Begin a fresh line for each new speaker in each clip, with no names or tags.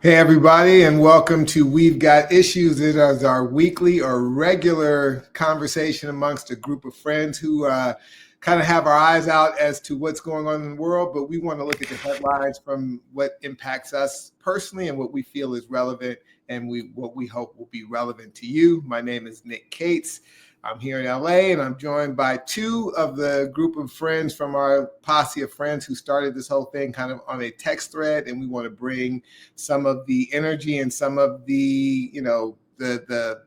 Hey, everybody, and welcome to We've Got Issues. It is our weekly or regular conversation amongst a group of friends who kind of have our eyes out as to what's going on in the world, but we want to look at the headlines from what impacts us personally and what we feel is relevant and what we hope will be relevant to you. My name is Nick Cates. I'm here in LA, and I'm joined by two of the group of friends from our posse of friends who started this whole thing kind of on a text thread, and we want to bring some of the energy and some of the, the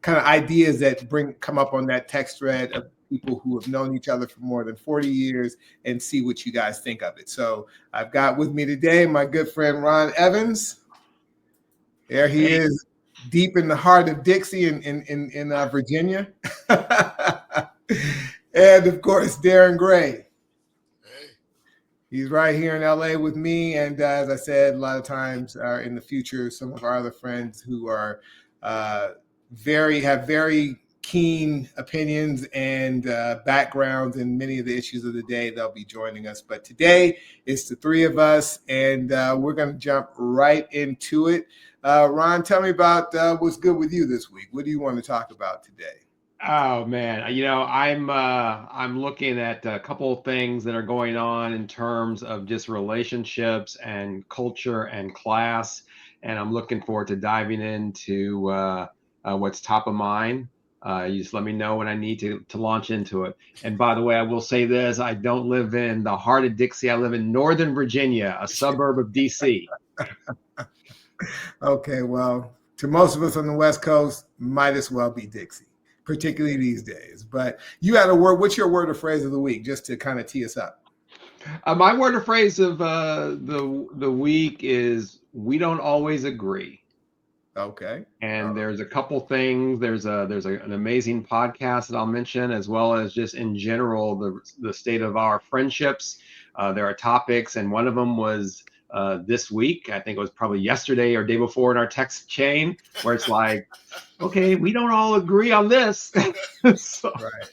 kind of ideas that come up on that text thread of people who have known each other for more than 40 years and see what you guys think of it. So I've got with me today my good friend Ron Evans. There he is, deep in the heart of Dixie in Virginia. And of course, Darin Gray.
Hey.
He's right here in LA with me. And as I said, a lot of times in the future, some of our other friends who are have very keen opinions and backgrounds in many of the issues of the day, they'll be joining us. But today it's the three of us, and we're going to jump right into it. Ron, tell me about what's good with you this week. What do you want to talk about today?
Oh man, I'm looking at a couple of things that are going on in terms of just relationships and culture and class, and I'm looking forward to diving into what's top of mind. You just let me know when I need to launch into it. And by the way, I will say this: I don't live in the heart of Dixie. I live in Northern Virginia, a suburb of DC.
Okay, well, to most of us on the West Coast, might as well be Dixie, particularly these days. But you had a word. What's your word or phrase of the week, just to kind of tee us up?
My word or phrase of the week is "we don't always agree."
Okay.
And there's a couple things. There's an amazing podcast that I'll mention, as well as just in general the state of our friendships. There are topics, and one of them was this week. I think it was probably yesterday or day before in our text chain, where it's like, okay, we don't all agree on this.
So. Right.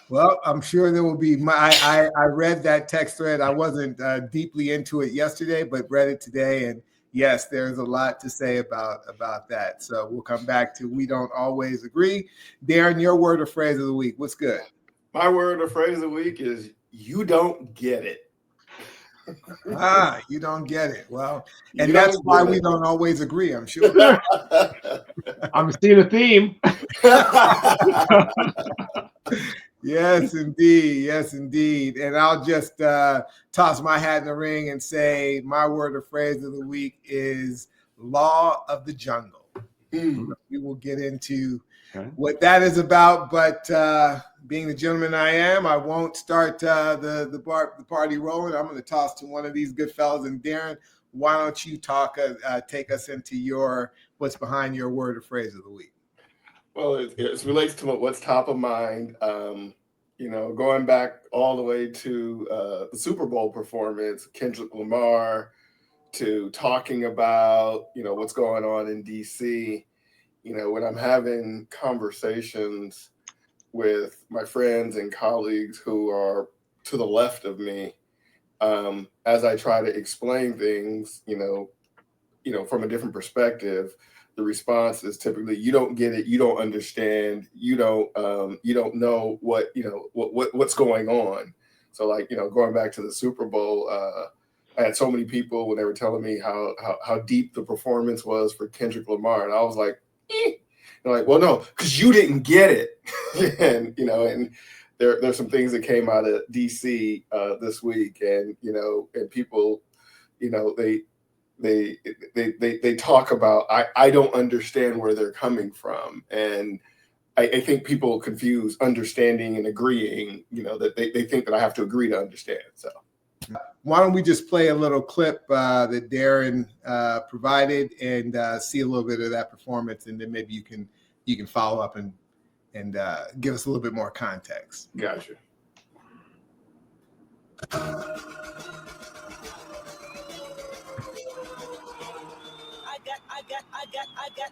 Well, I'm sure there will be. I read that text thread. I wasn't deeply into it yesterday, but read it today, and yes, there's a lot to say about that. So we'll come back to we don't always agree. Darin, your word or phrase of the week. What's good?
My word or phrase of the week is you don't get it.
You don't get it. Well, and that's why we don't always agree, I'm sure.
I'm seeing a theme.
Yes, indeed. Yes, indeed. And I'll just toss my hat in the ring and say my word or phrase of the week is law of the jungle. We will get into what that is about, but being the gentleman I am, I won't start the party rolling. I'm going to toss to one of these good fellas. And Darin, why don't you take us into what's behind your word or phrase of the week?
Well, it relates to what's top of mind. Going back all the way to the Super Bowl performance, Kendrick Lamar, to talking about what's going on in DC. When I'm having conversations with my friends and colleagues who are to the left of me, as I try to explain things, from a different perspective, the response is typically, you don't get it, you don't understand, you don't know what's going on. So going back to the Super Bowl, I had so many people when they were telling me how deep the performance was for Kendrick Lamar, and I was like, They're like, well, no, because you didn't get it. And there's some things that came out of DC this week, and and people, they talk about I don't understand where they're coming from, and I think people confuse understanding and agreeing. That they think that I have to agree to understand. So
why don't we just play a little clip that Darin provided and see a little bit of that performance, and then maybe you can follow up and give us a little bit more context.
Gotcha.
I got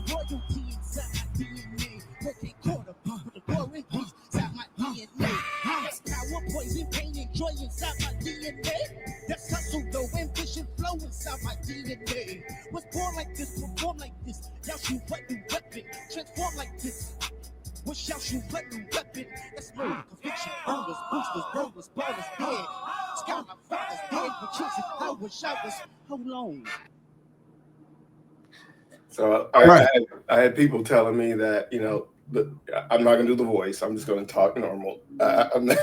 royalty inside my DNA. Working quarter pump, the war and peace inside my DNA. That's power, poison, pain, and joy inside my DNA. That's hustle, though, ambition, flow inside inside my DNA. Was born like this, perform like this. Y'all shoot what new weapon. Transform like this. Wish y'all shoot what new weapon. That's murder, conviction, burners, boosters, burglars, ballers, dead. Scout my fathers, dead with children. I wish I was. How long?
So I had people telling me that, you know, I'm not going to do the voice. I'm just going to talk normal. I'm not,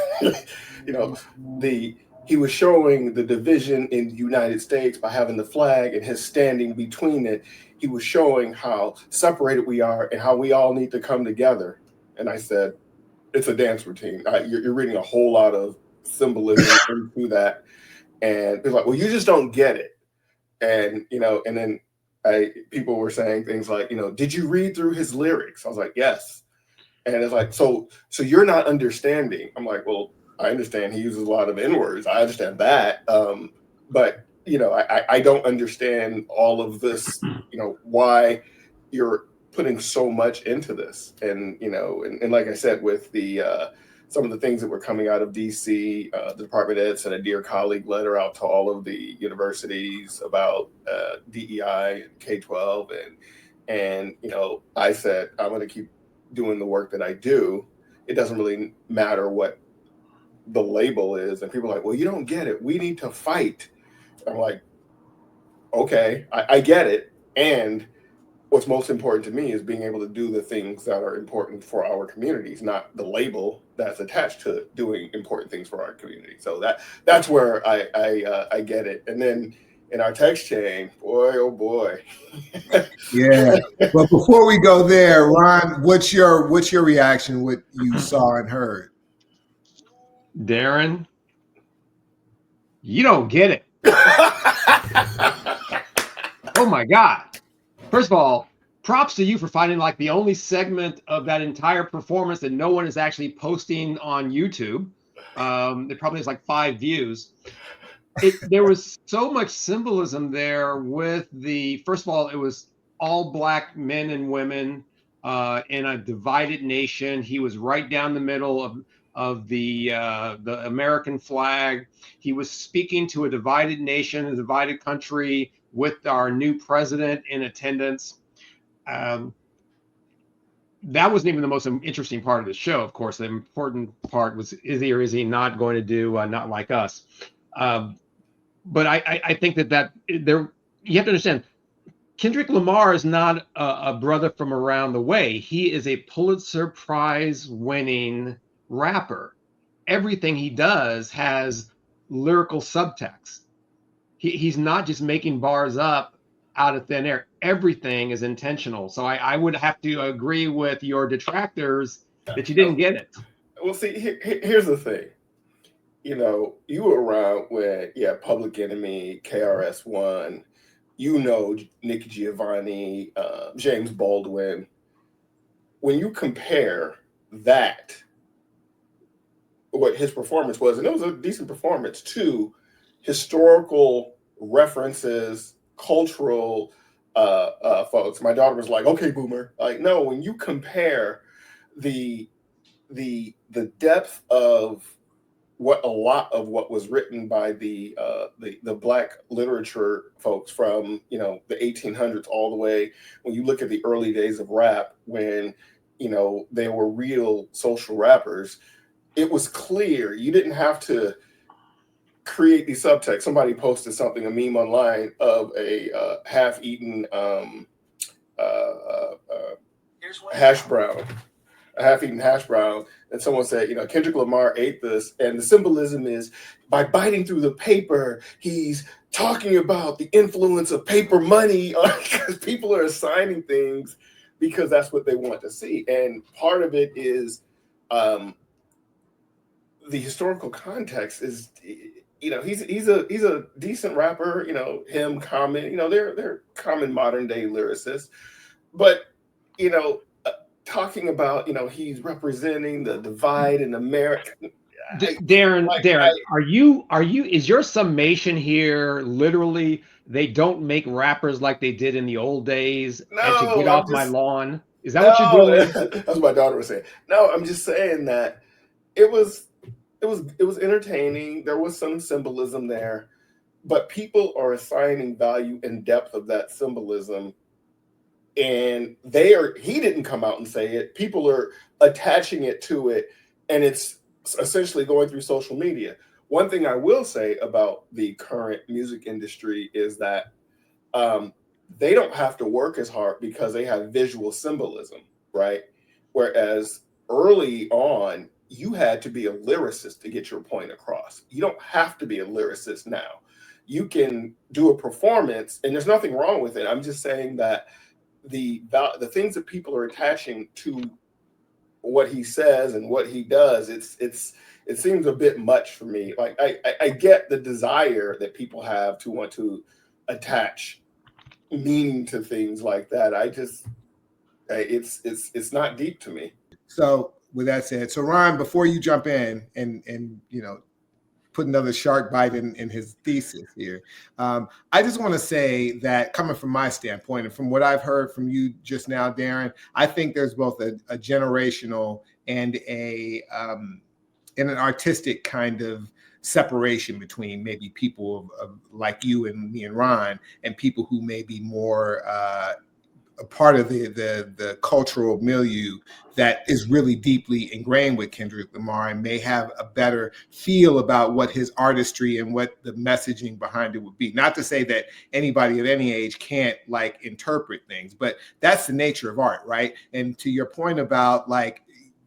you know, he was showing the division in the United States by having the flag and his standing between it. He was showing how separated we are and how we all need to come together. And I said, it's a dance routine. You're reading a whole lot of symbolism through that. And they're like, well, you just don't get it. And, you know, and then people were saying things like, you know, did you read through his lyrics? I was like, yes. And it's like, so you're not understanding. I'm like, well, I understand he uses a lot of N-words. I understand that. But, you know, I don't understand all of this, you know, why you're putting so much into this. And, you know, and like I said, with the some of the things that were coming out of DC, the Department of Ed sent a Dear Colleague letter out to all of the universities about DEI and K-12. And, you know, I said, I'm going to keep doing the work that I do. It doesn't really matter what the label is. And people are like, well, you don't get it. We need to fight. I'm like, okay, I get it. And what's most important to me is being able to do the things that are important for our communities, not the label that's attached to doing important things for our community. So that's where I get it. And then in our text chain, boy, oh boy.
Yeah. But before we go there, Ron, what's your reaction, what you saw and heard?
Darin, you don't get it. Oh my God. First of all, props to you for finding like the only segment of that entire performance that no one is actually posting on YouTube. It probably has like 5 views. There was so much symbolism there with first of all, it was all Black men and women in a divided nation. He was right down the middle of the American flag. He was speaking to a divided nation, a divided country, with our new president in attendance. That wasn't even the most interesting part of the show. Of course, the important part was, is he or is he not going to do Not Like Us? But I think that there, you have to understand, Kendrick Lamar is not a brother from around the way. He is a Pulitzer Prize winning rapper. Everything he does has lyrical subtext. He's not just making bars up out of thin air. Everything is intentional. So I would have to agree with your detractors that you didn't get it.
Well, see, here's the thing. You know, you were around when, Public Enemy, KRS-One, you know, Nick Giovanni, James Baldwin. When you compare that, what his performance was, and it was a decent performance, to historical references, cultural folks. My daughter was like, okay, boomer. Like, no, when you compare the depth of what a lot of what was written by the Black literature folks from, you know, the 1800s all the way, when you look at the early days of rap, when, you know, they were real social rappers, it was clear. You didn't have to create these subtext. Somebody posted something, a meme online of a half-eaten hash brown. A half-eaten hash brown, and someone said, you know, Kendrick Lamar ate this, and the symbolism is by biting through the paper, he's talking about the influence of paper money, because people are assigning things because that's what they want to see, and part of it is the historical context is, you know, he's a decent rapper, you know, him, Common, you know, they're common modern day lyricists, but you know. Talking about, you know, he's representing the divide in America.
Darin, is your summation here literally they don't make rappers like they did in the old days and to get off my lawn? Is that what you're doing?
That's what my daughter was saying. No, I'm just saying that it was entertaining. There was some symbolism there, but people are assigning value and depth of that symbolism. And he didn't come out and say it. People are attaching it to it, and it's essentially going through social media. One thing I will say about the current music industry is that they don't have to work as hard because they have visual symbolism, right? Whereas early on, you had to be a lyricist to get your point across. You don't have to be a lyricist now. You can do a performance, and there's nothing wrong with it. I'm just saying that the things that people are attaching to what he says and what he does, it seems a bit much for me. Like I get the desire that people have to want to attach meaning to things like that. It's not deep to me.
So with that said, so Ron, before you jump in and put another shark bite in his thesis here, I just want to say that coming from my standpoint and from what I've heard from you just now, Darin, I think there's both a generational and an artistic kind of separation between maybe people of like you and me and Ron and people who may be more a part of the cultural milieu that is really deeply ingrained with Kendrick Lamar and may have a better feel about what his artistry and what the messaging behind it would be. Not to say that anybody of any age can't like interpret things, but that's the nature of art, right? And to your point about like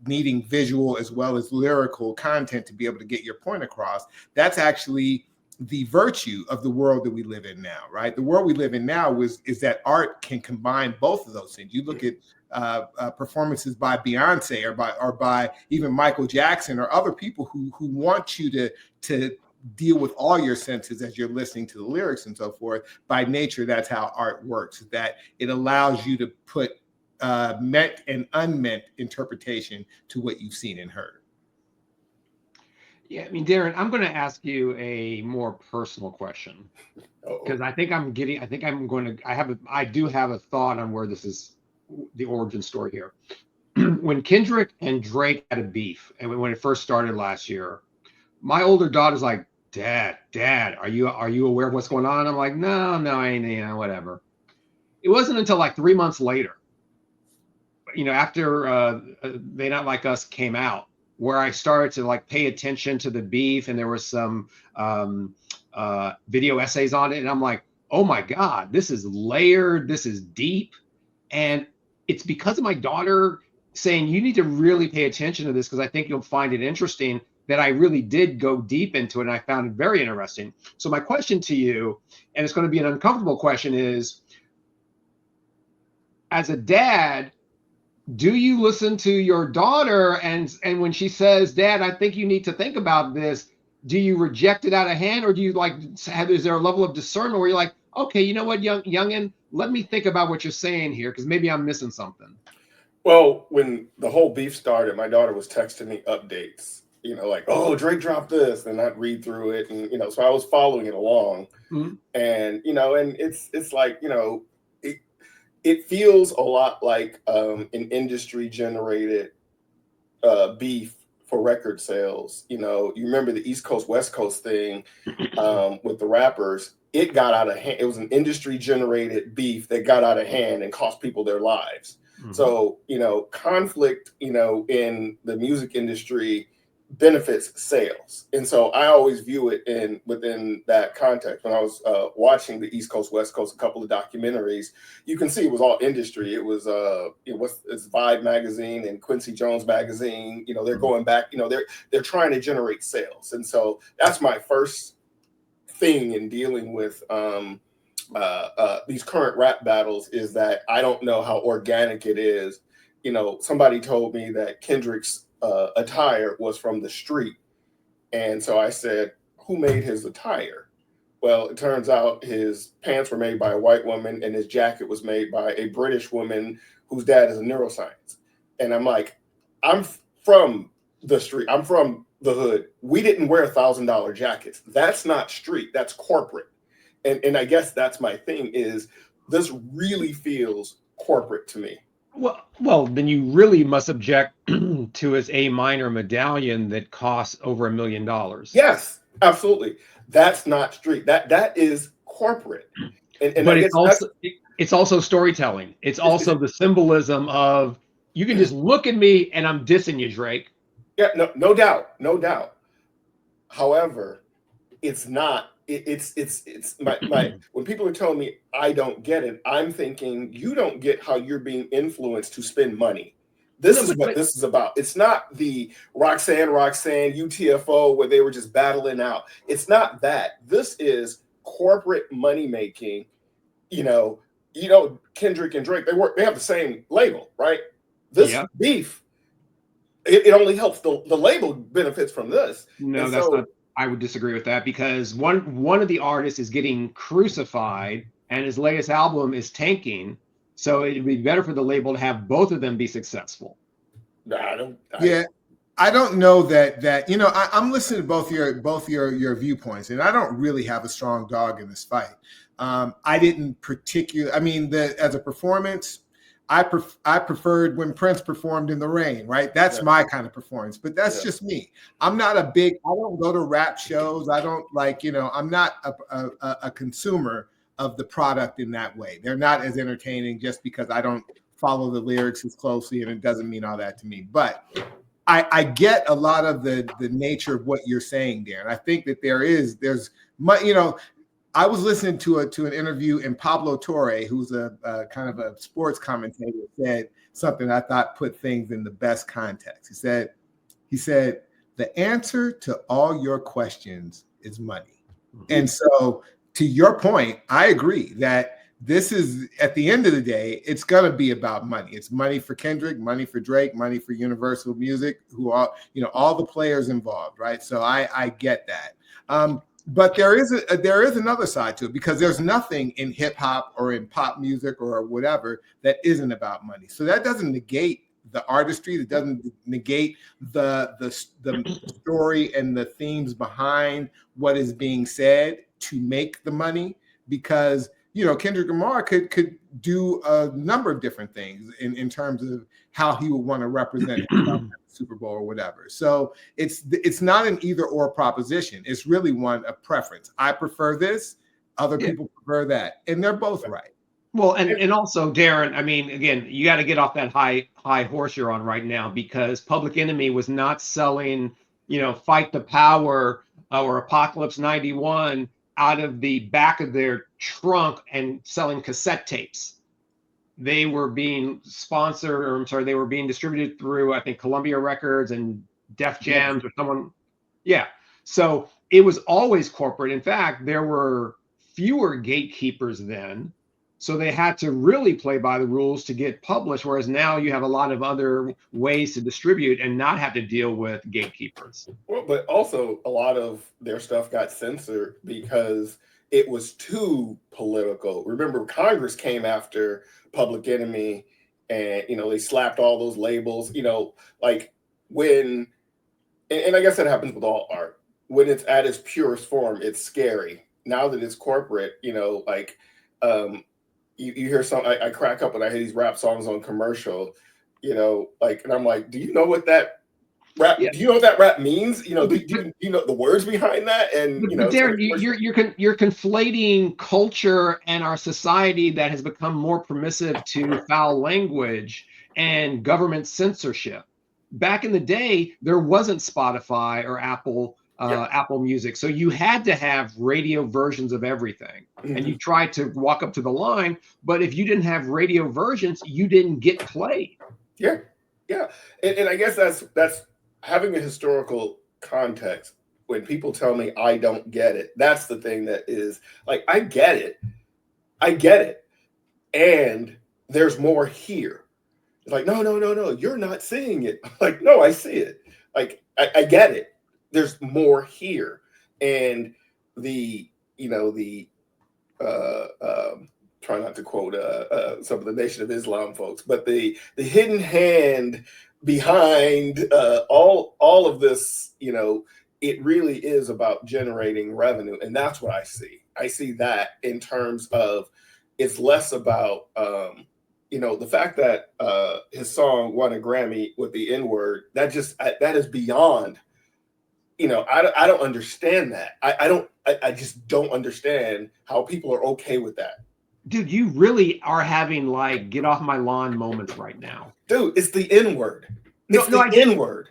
needing visual as well as lyrical content to be able to get your point across, that's actually the virtue of the world that we live in now, right? The world we live in now is that art can combine both of those things. You look at performances by Beyonce or by even Michael Jackson or other people who want you to deal with all your senses as you're listening to the lyrics and so forth. By nature, that's how art works, that it allows you to put meant and unmeant interpretation to what you've seen and heard.
Yeah, I mean, Darin, I'm going to ask you a more personal question because I do have a thought on where this is the origin story here. When Kendrick and Drake had a beef, and when it first started last year, my older daughter's like, Dad, are you aware of what's going on? I'm like, no, I ain't, whatever. It wasn't until like 3 months later, after They Not Like Us came out, where I started to like pay attention to the beef, and there was some video essays on it, and I'm like, oh my God, this is layered, this is deep. And it's because of my daughter saying, you need to really pay attention to this because I think you'll find it interesting, that I really did go deep into it, and I found it very interesting. So my question to you, and it's going to be an uncomfortable question, is as a dad, do you listen to your daughter and when she says, Dad, I think you need to think about this, do you reject it out of hand, or do you is there a level of discernment where you're like, okay, you know what, youngin, let me think about what you're saying here because maybe I'm missing something?
Well, when the whole beef started, my daughter was texting me updates, like, oh, Drake dropped this, and I'd read through it, and so I was following it along, and and it's like, it feels a lot like an industry generated beef for record sales. You remember the East Coast, West Coast thing with the rappers. It got out of hand. It was an industry generated beef that got out of hand and cost people their lives. Mm-hmm. So, conflict, in the music industry benefits sales. And so I always view it within that context. When I was watching the East Coast, West Coast, a couple of documentaries, you can see it was all industry. It was it's Vibe magazine and Quincy Jones magazine. They're going back, they're trying to generate sales. And so that's my first thing in dealing with these current rap battles, is that I don't know how organic it is. Somebody told me that Kendrick's attire was from the street. And so I said, who made his attire? Well, it turns out his pants were made by a white woman and his jacket was made by a British woman whose dad is a neuroscience. And I'm like, I'm from the street. I'm from the hood. We didn't wear $1,000 jackets. That's not street. That's corporate. And I guess that's my thing, is this really feels corporate to me.
Well, then you really must object to his A minor medallion that costs over $1 million.
Yes, Absolutely. That's not street. That is corporate. And
But
I guess that's
it's also storytelling. It's
it's,
also the symbolism of you can just look at me and I'm dissing you, Drake.
yeah, no doubt, no doubt. However, it's not. It's my when people are telling me I don't get it, I'm thinking you don't get how you're being influenced to spend money. This
No,
is what this is about. It's not the Roxanne UTFO where they were just battling out. It's not that. This is corporate money making. Kendrick and Drake, they have the same label, right? This
yeah.
beef, it only helps the label benefits from this.
No,
And
that's
so,
not. I would disagree with that because one of the artists is getting crucified and his latest album is tanking. So it'd be better for the label to have both of them be successful.
I don't know that I'm listening to both your viewpoints, and I don't really have a strong dog in this fight. I didn't particularly. I mean, as a performance, I preferred when Prince performed in the rain, right? That's my kind of performance, but that's just me. I'm not I don't go to rap shows. I don't I'm not a consumer of the product in that way. They're not as entertaining just because I don't follow the lyrics as closely, and it doesn't mean all that to me. But I get a lot of the nature of what you're saying, Darren. I think that there's I was listening to an interview, and Pablo Torre, who's a kind of a sports commentator, said something I thought put things in the best context. He said, the answer to all your questions is money. Mm-hmm. And so to your point, I agree that this is, at the end of the day, it's going to be about money. It's money for Kendrick, money for Drake, money for Universal Music, who are, all the players involved, right? So I get that. But there is another side to it, because there's nothing in hip hop or in pop music or whatever that isn't about money. So that doesn't negate the artistry. That doesn't negate the story and the themes behind what is being said to make the money, because Kendrick Lamar could do a number of different things in terms of how he would want to represent himself at the Super Bowl or whatever. So it's not an either or proposition. It's really one of preference. I prefer this. Other people prefer that, and they're both right.
Well, and also, Darren, I mean, again, you got to get off that high horse you're on right now, because Public Enemy was not selling, Fight the Power or Apocalypse 91 out of the back of their trunk and selling cassette tapes. They were being they were being distributed through, I think, Columbia Records and Def Jams or someone. Yeah. So it was always corporate. In fact, there were fewer gatekeepers then. So they had to really play by the rules to get published, whereas now you have a lot of other ways to distribute and not have to deal with gatekeepers.
Well, but also a lot of their stuff got censored because it was too political. Remember, Congress came after Public Enemy, and they slapped all those labels. Like when, and I guess that happens with all art. When it's at its purest form, it's scary. Now that it's corporate, you hear something, I crack up when I hear these rap songs on commercial, and I'm like, do you know what that rap? Yeah. Do you know what that rap means? Do you know the words behind that? And
but Darren, you're conflating culture and our society that has become more permissive to foul language and government censorship. Back in the day, there wasn't Spotify or Apple Music, so you had to have radio versions of everything, and you tried to walk up to the line. But if you didn't have radio versions, you didn't get played.
Yeah, and I guess that's having a historical context. When people tell me I don't get it, that's the thing that is like, I get it, and there's more here. It's like, no, you're not seeing it. Like, no, I see it. Like, I get it. There's more here. And try not to quote some of the Nation of Islam folks, but the hidden hand behind all of this, it really is about generating revenue. And that's what I see. I see that in terms of, it's less about, the fact that his song won a Grammy with the N-word, that is beyond I don't understand that. I just don't understand how people are okay with that.
Dude, you really are having like get off my lawn moments right now.
Dude, it's the N word. It's
No,
the N word.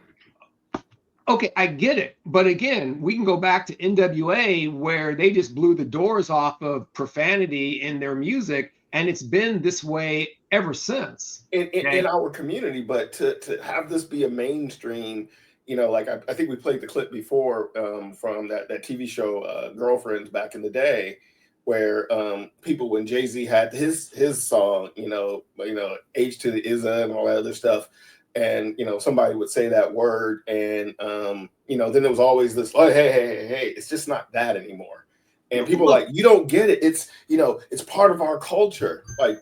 Okay, I get it. But again, we can go back to NWA where they just blew the doors off of profanity in their music. And it's been this way ever since.
In our community, but to have this be a mainstream, like I think we played the clip before from that TV show Girlfriends back in the day, where people, when Jay-Z had his song, H to the IZA and all that other stuff, and somebody would say that word, and then there was always this, oh, hey, it's just not that anymore. And people are like, you don't get it. It's it's part of our culture. Like,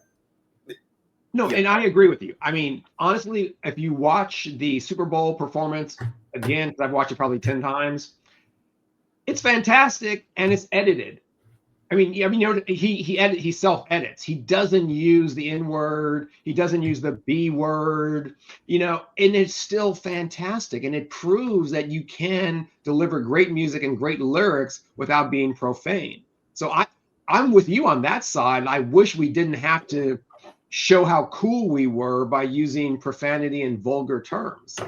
no, yeah. And I agree with you. I mean, honestly, if you watch the Super Bowl performance again, because I've watched it probably 10 times, it's fantastic and it's edited. I mean, he self-edits. He doesn't use the N word. He doesn't use the B word. And it's still fantastic. And it proves that you can deliver great music and great lyrics without being profane. So I'm with you on that side. I wish we didn't have to show how cool we were by using profanity and vulgar terms.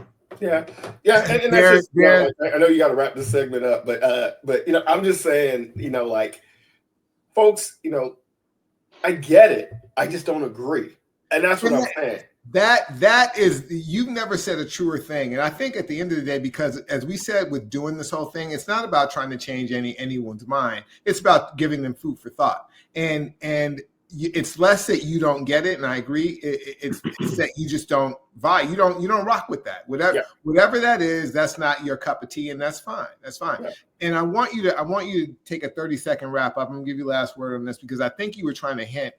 Yeah, and that's just, I know you got to wrap this segment up, but I'm just saying, like, folks, I get it. I just don't agree. And that's what I'm saying.
That is, you've never said a truer thing. And I think at the end of the day, because as we said with doing this whole thing, it's not about trying to change anyone's mind. It's about giving them food for thought. And it's less that you don't get it, and I agree. It's that you just don't vibe. You don't rock with that. Whatever that is, that's not your cup of tea, and that's fine. That's fine. Yeah. And I want you to take a 30-second wrap up. I'm gonna give you last word on this because I think you were trying to hint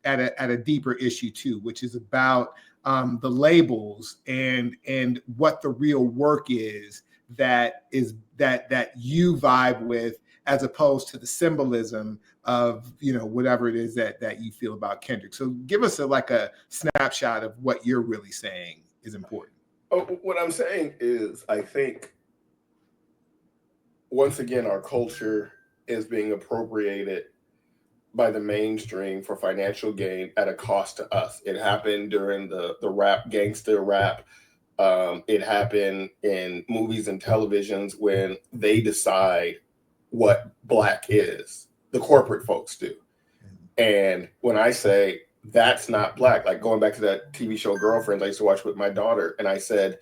at a deeper issue too, which is about the labels and what the real work is that you vibe with, as opposed to the symbolism of whatever it is that you feel about Kendrick. So give us a snapshot of what you're really saying is important.
Oh, what I'm saying is, I think once again our culture is being appropriated by the mainstream for financial gain at a cost to us. It happened during the rap, gangster rap. It happened in movies and televisions when they decide what Black is. The corporate folks do. And when I say that's not Black, like going back to that TV show Girlfriends I used to watch with my daughter, and I said,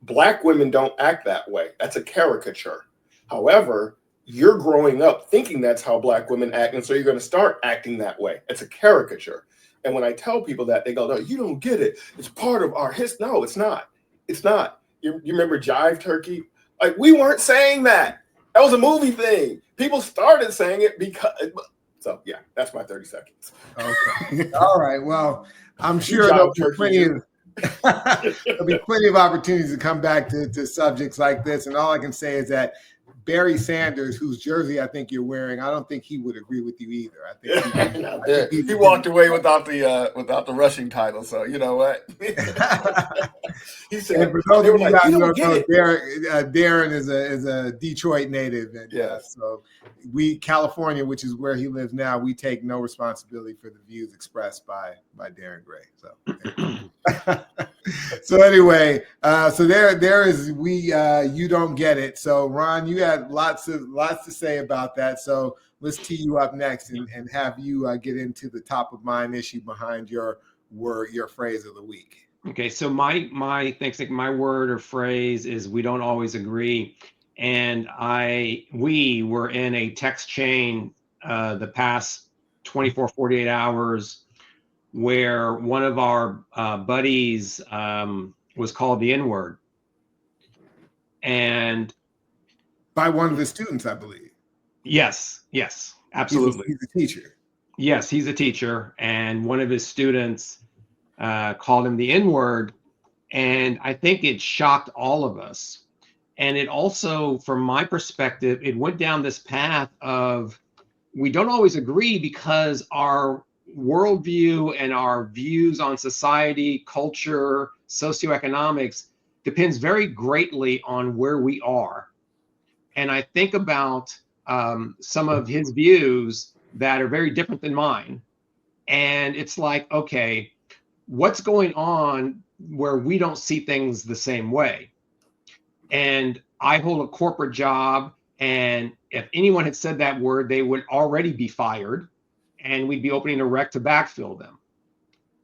Black women don't act that way. That's a caricature. However, you're growing up thinking that's how Black women act, and so you're going to start acting that way. It's a caricature. And when I tell people that, they go, no, you don't get it. It's part of our history. No, it's not. It's not. You remember Jive Turkey? Like, we weren't saying that. That was a movie thing. People started saying it because. So yeah, that's my 30 seconds.
Okay. All right. Well, I'm sure there'll be plenty of opportunities to come back to subjects like this. And all I can say is that Barry Sanders, whose jersey I think you're wearing, I don't think he would agree with you either. I think
he walked away without the rushing title. So you know what? He said,
and for those of you guys who don't know, Darin is a Detroit native, and so California, which is where he lives now, we take no responsibility for the views expressed by Darin Gray. So. So anyway, so there is you don't get it. So Ron, you had lots to say about that. So let's tee you up next and have you get into the top of mind issue behind your phrase of the week.
Okay, so my word or phrase is we don't always agree, and we were in a text chain the past 48 hours. Where one of our buddies was called the N-word. And
by one of the students, I believe.
Yes, absolutely.
He's a teacher.
Yes, he's a teacher. And one of his students called him the N-word. And I think it shocked all of us. And it also, from my perspective, it went down this path of we don't always agree because our worldview and our views on society, culture, socioeconomics depends very greatly on where we are. and I think about some of his views that are very different than mine. And it's like, okay, what's going on where we don't see things the same way? And I hold a corporate job, and if anyone had said that word, they would already be fired, and we'd be opening a rec to backfill them.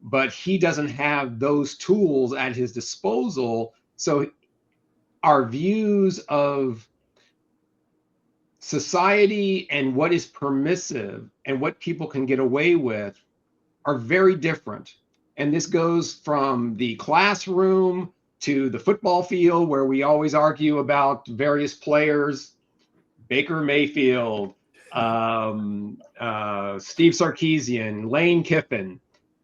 But he doesn't have those tools at his disposal. So our views of society and what is permissive and what people can get away with are very different. And this goes from the classroom to the football field, where we always argue about various players, Baker Mayfield, Steve Sarkisian, Lane Kiffin.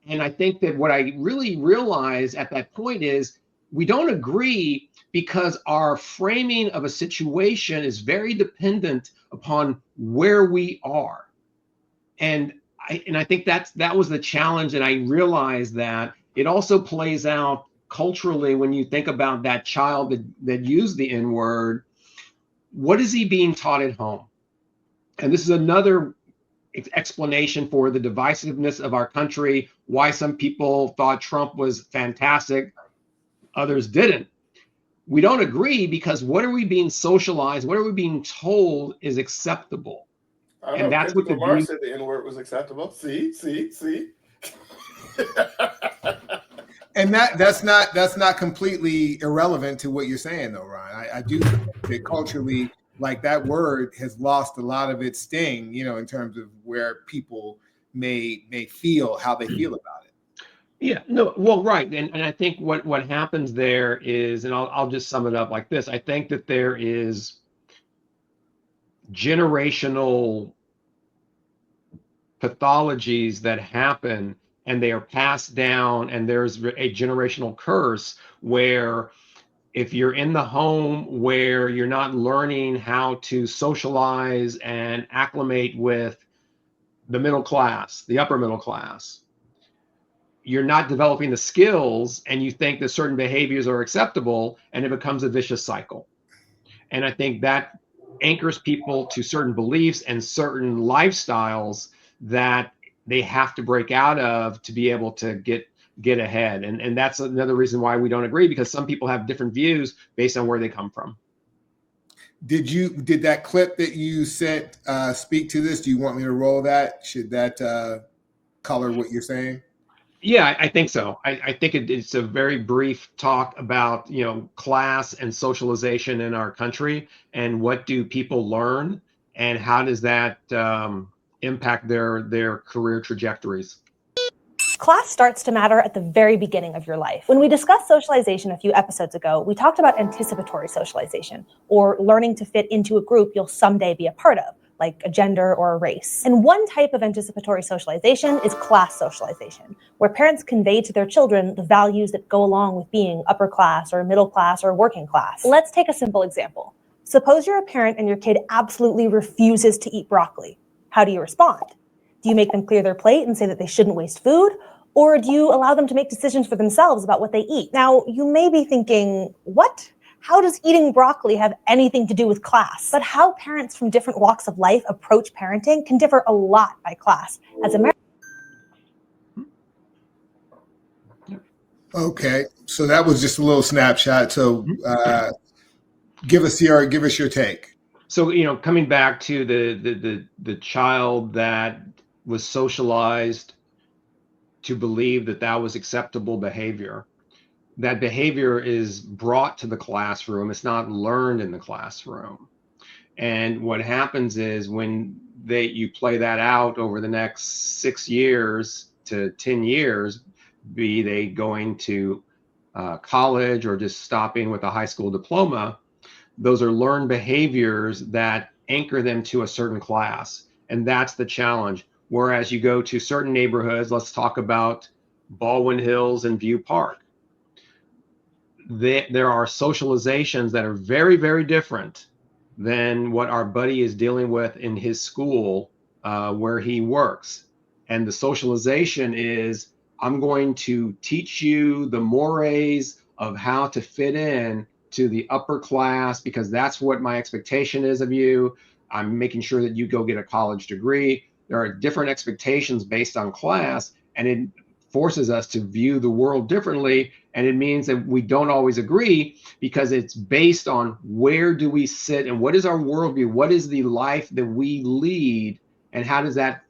And I think that what I really realized at that point is we don't agree because our framing of a situation is very dependent upon where we are. And I think that was the challenge. And I realized that it also plays out culturally when you think about that child that used the N-word. What is he being taught at home? And this is another explanation for the divisiveness of our country, why some people thought Trump was fantastic, others didn't. We don't agree because what are we being socialized? What are we being told is acceptable?
And that's what Lamar said the N-word was acceptable. See.
And that's not completely irrelevant to what you're saying, though, Ryan. I do think that culturally, like, that word has lost a lot of its sting, in terms of where people may feel how they feel about it.
Yeah, no, well, right. And I think what happens there is, and I'll just sum it up like this. I think that there is generational pathologies that happen, and they are passed down, and there's a generational curse where if you're in the home where you're not learning how to socialize and acclimate with the middle class, the upper middle class, you're not developing the skills, and you think that certain behaviors are acceptable, and it becomes a vicious cycle. And I think that anchors people to certain beliefs and certain lifestyles that they have to break out of to be able to get ahead. And that's another reason why we don't agree, because some people have different views based on where they come from.
Did that clip that you sent speak to this? Do you want me to roll that? Should that color what you're saying?
Yeah, I think so. I think it's a very brief talk about, class and socialization in our country, and what do people learn, and how does that impact their career trajectories.
Class starts to matter at the very beginning of your life. When we discussed socialization a few episodes ago, we talked about anticipatory socialization, or learning to fit into a group you'll someday be a part of, like a gender or a race. And one type of anticipatory socialization is class socialization, where parents convey to their children the values that go along with being upper class or middle class or working class. Let's take a simple example. Suppose you're a parent and your kid absolutely refuses to eat broccoli. How do you respond? Do you make them clear their plate and say that they shouldn't waste food? Or do you allow them to make decisions for themselves about what they eat? Now, you may be thinking, what? How does eating broccoli have anything to do with class? But how parents from different walks of life approach parenting can differ a lot by class. As Americans.
Okay, so that was just a little snapshot. So give us your take.
So, coming back to the child that was socialized to believe that was acceptable behavior. That behavior is brought to the classroom. It's not learned in the classroom. And what happens is when you play that out over the next 6 years to 10 years, be they going to college or just stopping with a high school diploma, those are learned behaviors that anchor them to a certain class. And that's the challenge. Whereas you go to certain neighborhoods, let's talk about Baldwin Hills and View Park. There are socializations that are very, very different than what our buddy is dealing with in his school where he works. And the socialization is, I'm going to teach you the mores of how to fit in to the upper class because that's what my expectation is of you. I'm making sure that you go get a college degree. There are different expectations based on class, and it forces us to view the world differently. And it means that we don't always agree because it's based on where do we sit and what is our worldview? What is the life that we lead? And how does that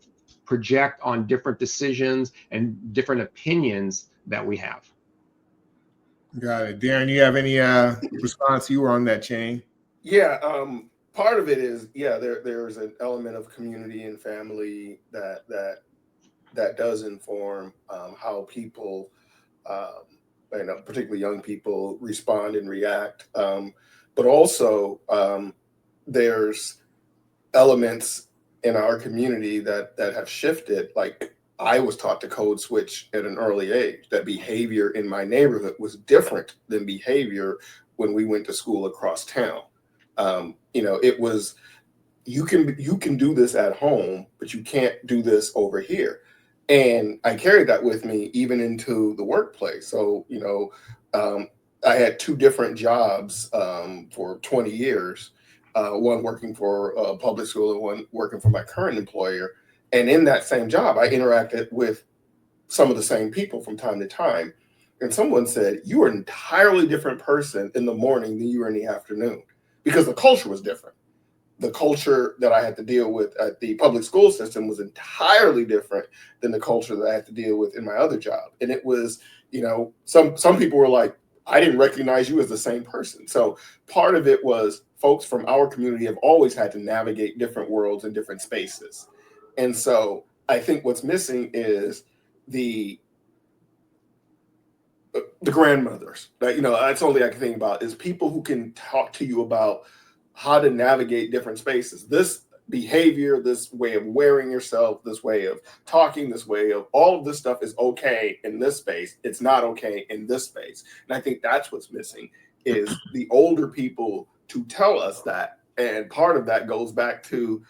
project on different decisions and different opinions that we have?
Got it. Darin, you have any response? You were on that chain.
Yeah, part of it is, there's an element of community and family that does inform how people, particularly young people, respond and react. But also, there's elements in our community that have shifted. Like, I was taught to code switch at an early age, that behavior in my neighborhood was different than behavior when we went to school across town. It was, you can do this at home, but you can't do this over here. And I carried that with me even into the workplace. So, I had two different jobs for 20 years, one working for a public school and one working for my current employer. And in that same job, I interacted with some of the same people from time to time. And someone said, you are an entirely different person in the morning than you were in the afternoon, because the culture was different. The culture that I had to deal with at the public school system was entirely different than the culture that I had to deal with in my other job. And it was, some people were like, I didn't recognize you as the same person. So part of it was folks from our community have always had to navigate different worlds and different spaces. And so I think what's missing is the grandmothers. That's only I can think about, is people who can talk to you about how to navigate different spaces. This behavior, this way of wearing yourself, this way of talking, this way of all of this stuff is okay in this space. It's not okay in this space. And I think that's what's missing, is the older people to tell us that. And part of that goes back to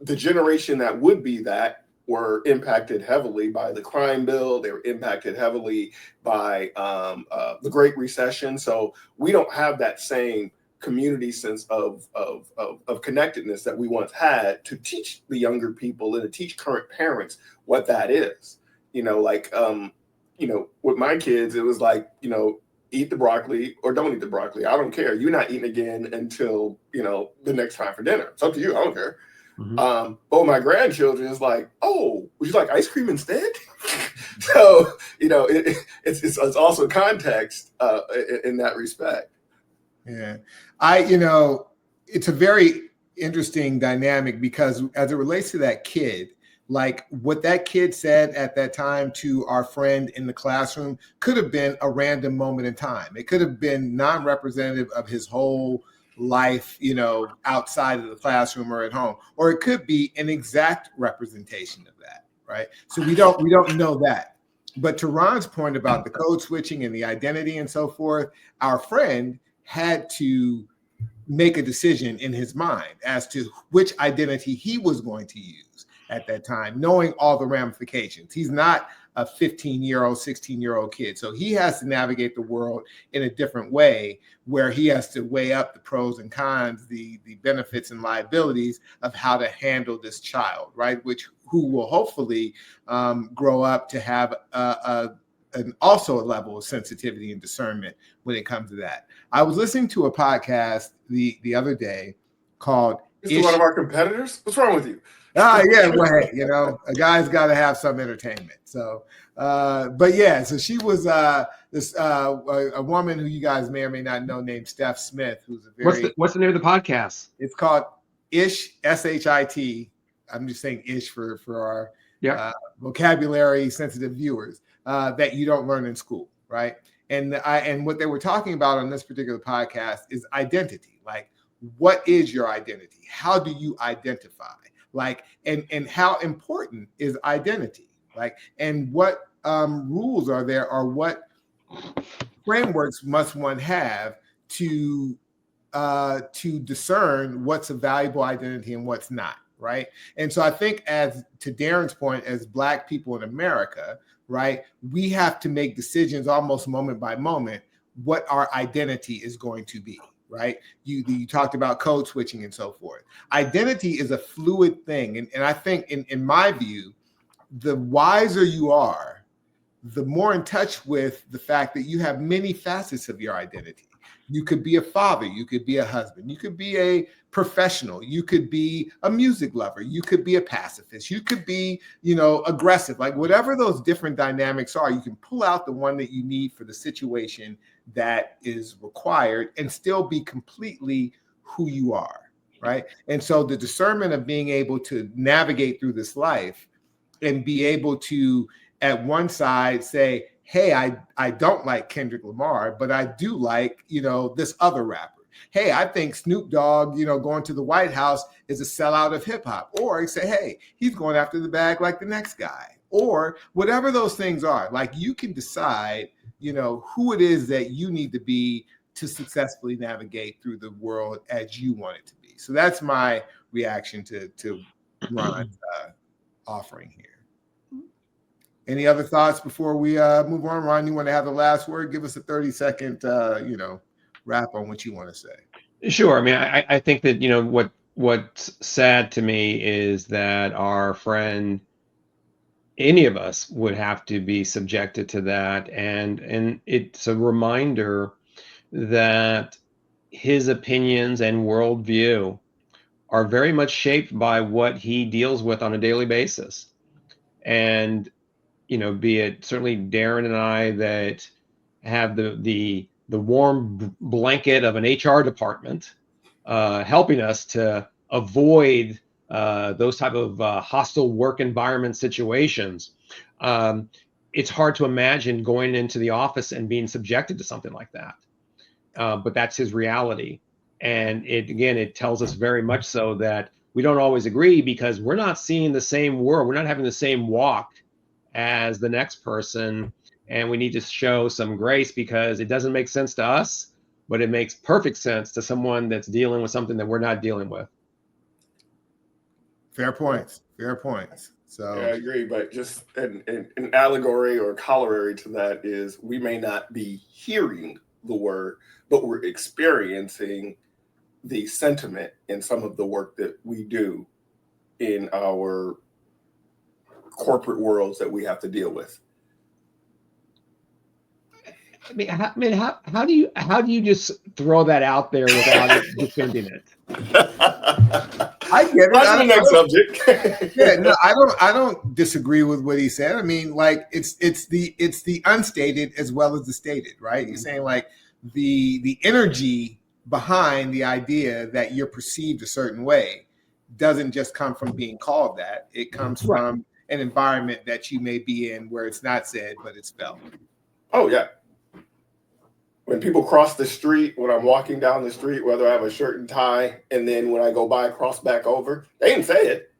the generation that would be that were impacted heavily by the crime bill. They were impacted heavily by the Great Recession. So we don't have that same community sense of connectedness that we once had to teach the younger people and to teach current parents what that is. With my kids, it was like, eat the broccoli or don't eat the broccoli. I don't care. You're not eating again until, the next time for dinner. It's up to you. I don't care. Mm-hmm. But with my grandchildren, it's like, oh, would you like ice cream instead? So, it's also context in that respect.
Yeah. It's a very interesting dynamic, because as it relates to that kid, like what that kid said at that time to our friend in the classroom could have been a random moment in time. It could have been non-representative of his whole life, outside of the classroom or at home, or it could be an exact representation of that, right? So we don't know that. But to Ron's point about the code switching and the identity and so forth, our friend had to make a decision in his mind as to which identity he was going to use at that time, knowing all the ramifications. He's not a 15-year-old, 16-year-old kid. So he has to navigate the world in a different way, where he has to weigh up the pros and cons, the benefits and liabilities of how to handle this child, right? Who will hopefully grow up to have also a level of sensitivity and discernment when it comes to that. I was listening to a podcast the other day called
Is one of our competitors? What's wrong with you?
Yeah, well, hey, a guy's got to have some entertainment. So, but yeah, so she was a woman who you guys may or may not know, named Steph Smith, who's a very.
What's the name of the podcast?
It's called Ish, SHIT. I'm just saying Ish for our vocabulary sensitive viewers, that you don't learn in school, right? And what they were talking about on this particular podcast is identity. Like, what is your identity? How do you identify? Like, and how important is identity? Like, and what rules are there, or what frameworks must one have to discern what's a valuable identity and what's not, right? And so I think, as to Darin's point, as Black people in America, right, we have to make decisions almost moment by moment what our identity is going to be, right? You talked about code switching and so forth. Identity is a fluid thing. And I think in my view, the wiser you are, the more in touch with the fact that you have many facets of your identity. You could be a father, you could be a husband, you could be a professional, you could be a music lover, you could be a pacifist, you could be, aggressive. Like whatever those different dynamics are, you can pull out the one that you need for the situation that is required and still be completely who you are, right? And so the discernment of being able to navigate through this life and be able to, at one side, say, hey, I don't like Kendrick Lamar, but I do like, this other rapper. Hey, I think Snoop Dogg, going to the White House is a sellout of hip hop. Or say, hey, he's going after the bag like the next guy. Or whatever those things are. Like you can decide, who it is that you need to be to successfully navigate through the world as you want it to be. So that's my reaction to Ron's offering here. Any other thoughts before we move on? Ron, you want to have the last word? Give us a 30-second, wrap on what you want to say.
Sure. I mean, I think that, what's sad to me is that our friend, any of us would have to be subjected to that. And it's a reminder that his opinions and worldview are very much shaped by what he deals with on a daily basis. And be it certainly Darin and I that have the warm blanket of an HR department helping us to avoid those type of hostile work environment situations. It's hard to imagine going into the office and being subjected to something like that. But that's his reality. And it tells us very much so that we don't always agree because we're not seeing the same world. We're not having the same walk as the next person, and we need to show some grace because it doesn't make sense to us, but it makes perfect sense to someone that's dealing with something that we're not dealing with.
Fair points. So
yeah, I agree, but just an allegory or corollary to that is we may not be hearing the word, but we're experiencing the sentiment in some of the work that we do in our corporate worlds that we have to deal with.
I mean, how do you just throw that out there without defending it?
I get it.
That's the next subject.
Yeah, no, I don't disagree with what he said. I mean, like it's the unstated as well as the stated, right? He's saying like the energy behind the idea that you're perceived a certain way doesn't just come from being called that. It comes from an environment that you may be in where it's not said, but it's felt.
Oh, yeah. When people cross the street, when I'm walking down the street, whether I have a shirt and tie, and then when I go by, cross back over, they didn't say it.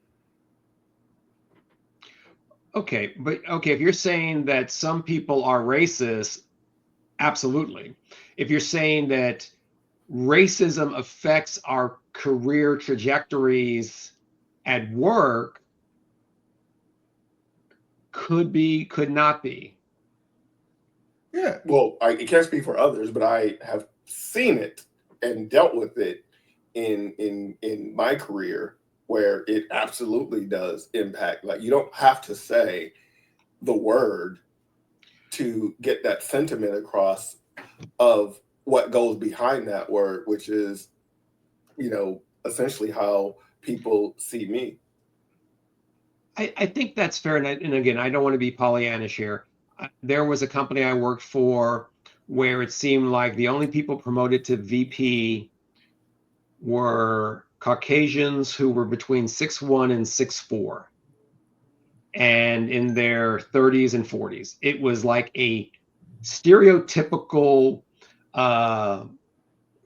Okay, if you're saying that some people are racist, absolutely. If you're saying that racism affects our career trajectories at work, could be, could not be.
Yeah, well, I can't speak for others, but I have seen it and dealt with it in my career where it absolutely does impact. Like you don't have to say the word to get that sentiment across of what goes behind that word, which is, essentially how people see me.
I think that's fair. And again, I don't want to be Pollyannish here. There was a company I worked for where it seemed like the only people promoted to VP were Caucasians who were between 6'1" and 6'4" and in their 30s and 40s. It was like a stereotypical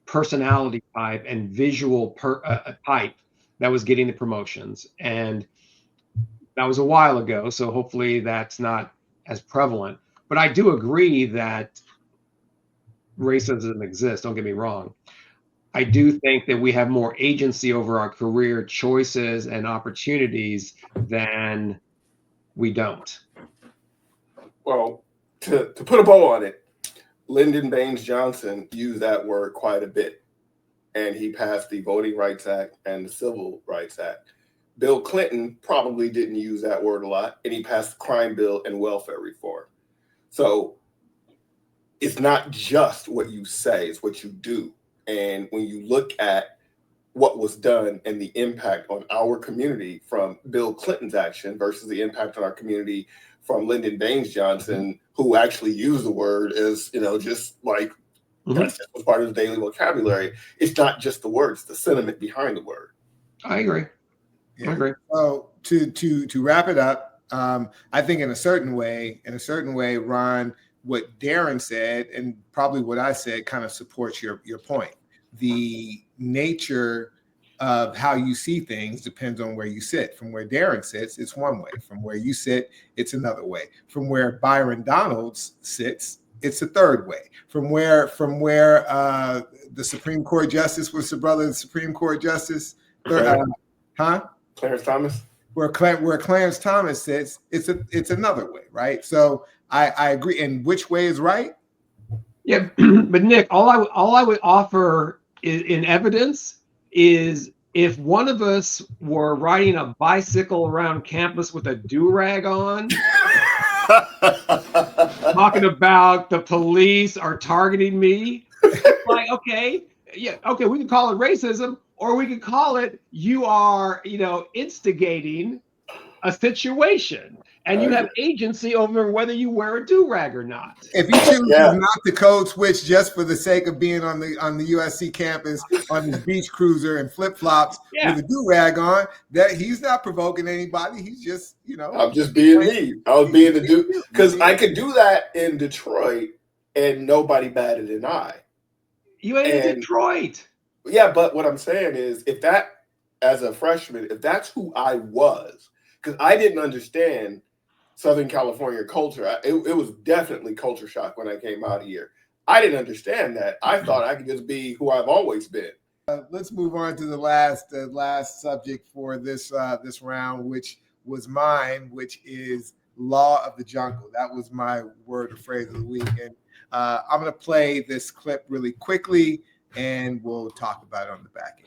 personality type and visual type that was getting the promotions. And that was a while ago, so hopefully that's not as prevalent. But I do agree that racism exists, don't get me wrong. I do think that we have more agency over our career choices and opportunities than we don't.
Well, to put a bow on it, Lyndon Baines Johnson used that word quite a bit, and he passed the Voting Rights Act and the Civil Rights Act. Bill Clinton probably didn't use that word a lot, and he passed the crime bill and welfare reform. So it's not just what you say, it's what you do. And when you look at what was done and the impact on our community from Bill Clinton's action versus the impact on our community from Lyndon Baines Johnson, who actually used the word as, just like that's just part of the daily vocabulary. It's not just the words, the sentiment behind the word.
I agree.
Yeah.
I agree.
So to wrap it up, I think in a certain way, Ron, what Darin said and probably what I said kind of supports your point. The nature of how you see things depends on where you sit. From where Darin sits, it's one way. From where you sit, it's another way. From where Byron Donalds sits, it's a third way. From where the Supreme Court Justice was the brother of the Supreme Court Justice,
Clarence Thomas.
Where Clarence Thomas sits, it's another way, right? So I agree. And which way is right?
Yeah, but Nick, all I would offer in evidence is if one of us were riding a bicycle around campus with a do-rag on, talking about the police are targeting me, like, okay, we can call it racism, or we can call it you are, instigating a situation. And you have agency over whether you wear a do-rag or not.
If you choose not to code switch just for the sake of being on the USC campus on his beach cruiser and flip-flops with a do-rag on, that he's not provoking anybody. He's just,
I'm just being me. I was being the dude. Because I could do that in Detroit and nobody batted an eye.
You ain't in Detroit.
Yeah, but what I'm saying is if that, as a freshman, if that's who I was, because I didn't understand Southern California culture. It was definitely culture shock when I came out here. I didn't understand that. I thought I could just be who I've always been.
Let's move on to the last subject for this round, which was mine, which is law of the jungle. That was my word or phrase of the week. And I'm going to play this clip really quickly, and we'll talk about it on the back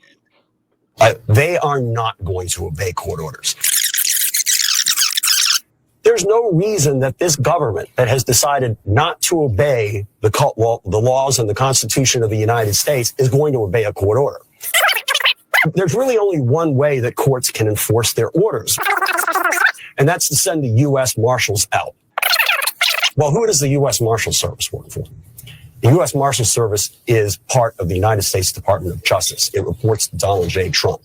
end.
They are not going to obey court orders. There's no reason that this government that has decided not to obey the laws and the Constitution of the United States is going to obey a court order. There's really only one way that courts can enforce their orders, and that's to send the U.S. Marshals out. Well, who does the U.S. Marshal Service work for? The U.S. Marshal Service is part of the United States Department of Justice. It reports to Donald J. Trump.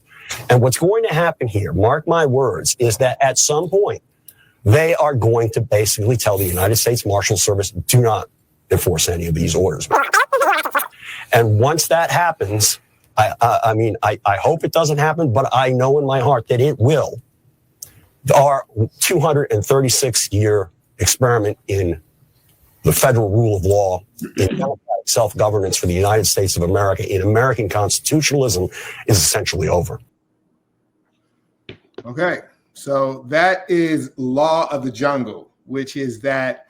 And what's going to happen here, mark my words, is that at some point, they are going to basically tell the United States Marshal Service, do not enforce any of these orders. And once that happens, I hope it doesn't happen, but I know in my heart that it will. Our 236-year experiment in the federal rule of law, in democratic self-governance for the United States of America, in American constitutionalism, is essentially over.
Okay. So that is law of the jungle, which is that,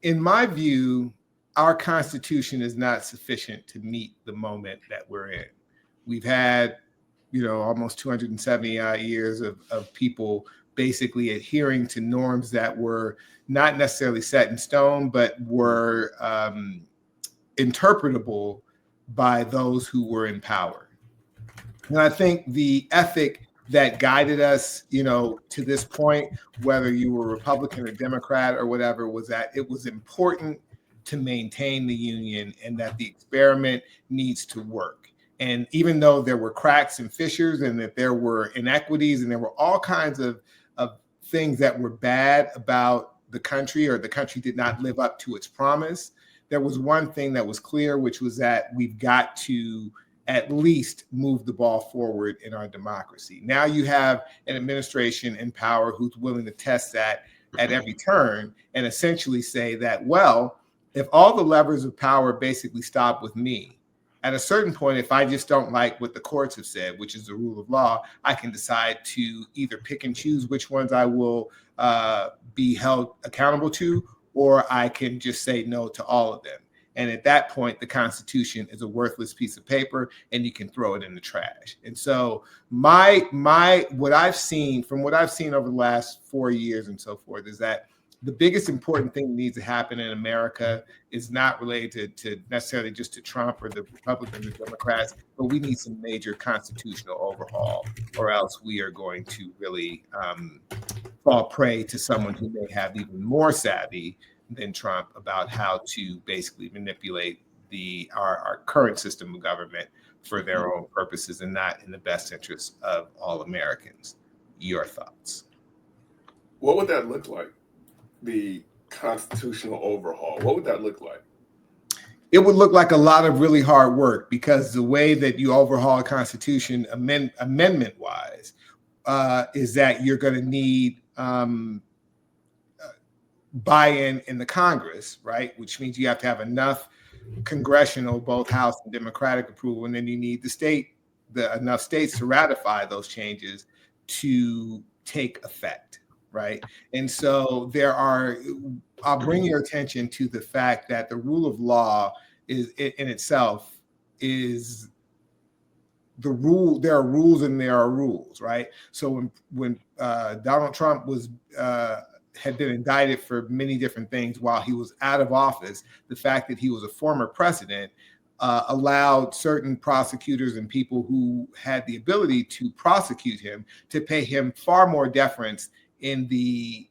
in my view, our Constitution is not sufficient to meet the moment that we're in. We've had, almost 270 years of people basically adhering to norms that were not necessarily set in stone, but were interpretable by those who were in power. And I think the ethic that guided us, to this point, whether you were Republican or Democrat or whatever, was that it was important to maintain the union and that the experiment needs to work. And even though there were cracks and fissures and that there were inequities and there were all kinds of things that were bad about the country, or the country did not live up to its promise, there was one thing that was clear, which was that we've got to at least move the ball forward in our democracy. Now you have an administration in power who's willing to test that at every turn and essentially say that, well, if all the levers of power basically stop with me, at a certain point, if I just don't like what the courts have said, which is the rule of law, I can decide to either pick and choose which ones I will be held accountable to, or I can just say no to all of them. And at that point, the Constitution is a worthless piece of paper and you can throw it in the trash. And so what I've seen over the last 4 years and so forth is that the biggest important thing that needs to happen in America is not related to necessarily just to Trump or the Republicans or Democrats, but we need some major constitutional overhaul, or else we are going to really fall prey to someone who may have even more savvy than Trump about how to basically manipulate our current system of government for their own purposes and not in the best interest of all Americans. Your thoughts?
What would that look like? The constitutional overhaul, what would that look like?
It would look like a lot of really hard work, because the way that you overhaul a constitution amendment wise is that you're going to need buy-in in the Congress, right? Which means you have to have enough congressional, both House and Democratic approval, and then you need enough states to ratify those changes to take effect. Right. And so I'll bring your attention to the fact that the rule of law is in itself is the rule. There are rules and there are rules. Right. So when Donald Trump had been indicted for many different things while he was out of office, the fact that he was a former president allowed certain prosecutors and people who had the ability to prosecute him to pay him far more deference in the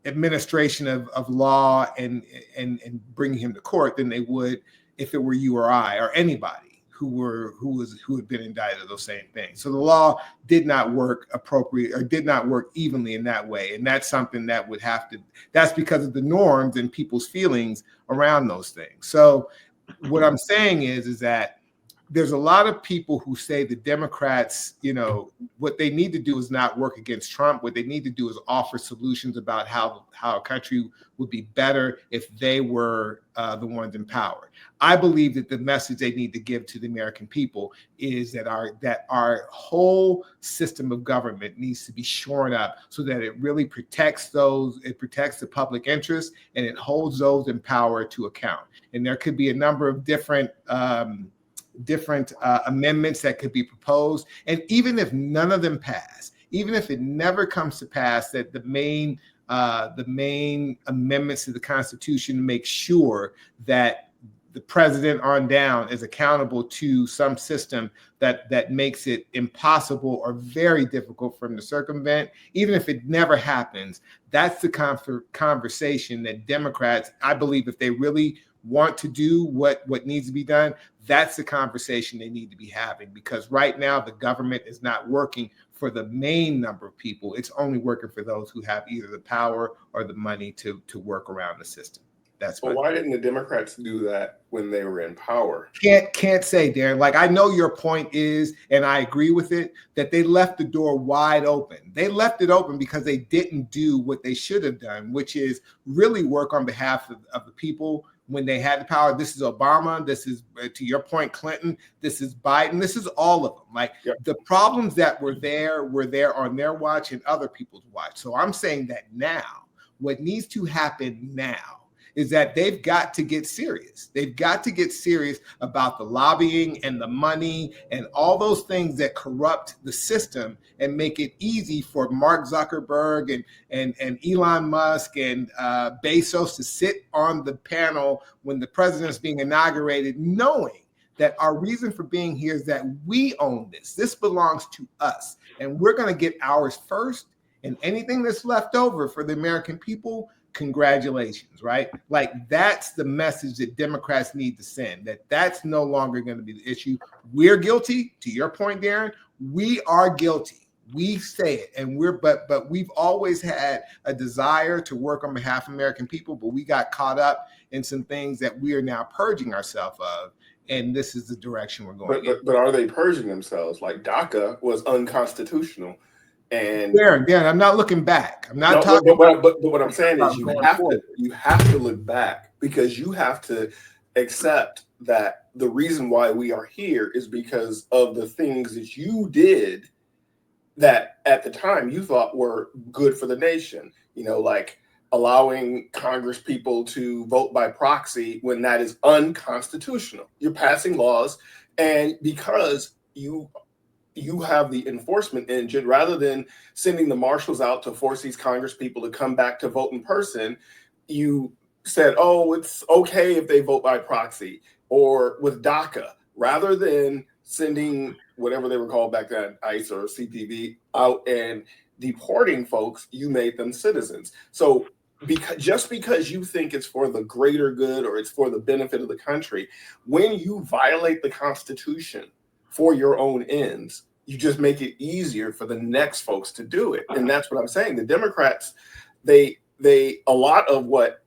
administration of law and bringing him to court than they would if it were you or I or anybody who had been indicted of those same things. So the law did not work evenly in that way, and that's something that that's because of the norms and people's feelings around those things. So what I'm saying is that there's a lot of people who say the Democrats, what they need to do is not work against Trump. What they need to do is offer solutions about how a country would be better if they were the ones in power. I believe that the message they need to give to the American people is that our whole system of government needs to be shorn up so that it really protects the public interest, and it holds those in power to account. And there could be a number of different amendments that could be proposed. And even if none of them pass, even if it never comes to pass, that the main amendments to the Constitution make sure that the president on down is accountable to some system that makes it impossible or very difficult for him to circumvent. Even if it never happens, that's the conversation that Democrats, I believe, if they really want to do what needs to be done, that's the conversation they need to be having, because right now the government is not working for the main number of people. It's only working for those who have either the power or the money to work around the system. That's
why didn't the Democrats do that when they were in power?
Can't say, Darin. Like, I know your point is, and I agree with it, that they left the door wide open. They left it open because they didn't do what they should have done, which is really work on behalf of the people when they had the power. This is Obama. This is, to your point, Clinton. This is Biden. This is all of them. Like, the problems that were there on their watch and other people's watch. So I'm saying that now, what needs to happen now is that they've got to get serious. They've got to get serious about the lobbying and the money and all those things that corrupt the system and make it easy for Mark Zuckerberg and Elon Musk and Bezos to sit on the panel when the president's being inaugurated, knowing that our reason for being here is that we own this. This belongs to us, and we're going to get ours first, and anything that's left over for the American people, congratulations, right? Like, that's the message that Democrats need to send, that's no longer going to be the issue. We're guilty, to your point, Darin. We are guilty. We say it, and but we've always had a desire to work on behalf of American people, but we got caught up in some things that we are now purging ourselves of, and this is the direction we're going.
But are they purging themselves? Like, DACA was unconstitutional. And
Darin, I'm not looking back. I'm not talking.
But what I'm saying is you have to look back, because you have to accept that the reason why we are here is because of the things that you did that at the time you thought were good for the nation. Like allowing Congress people to vote by proxy when that is unconstitutional. You're passing laws, and because you have the enforcement engine, rather than sending the marshals out to force these Congress people to come back to vote in person, you said, oh, it's okay if they vote by proxy. Or with DACA, rather than sending whatever they were called back then, ICE or CPV, out and deporting folks, you made them citizens. So just because you think it's for the greater good or it's for the benefit of the country, when you violate the Constitution for your own ends, you just make it easier for the next folks to do it. And that's what I'm saying. The Democrats, a lot of what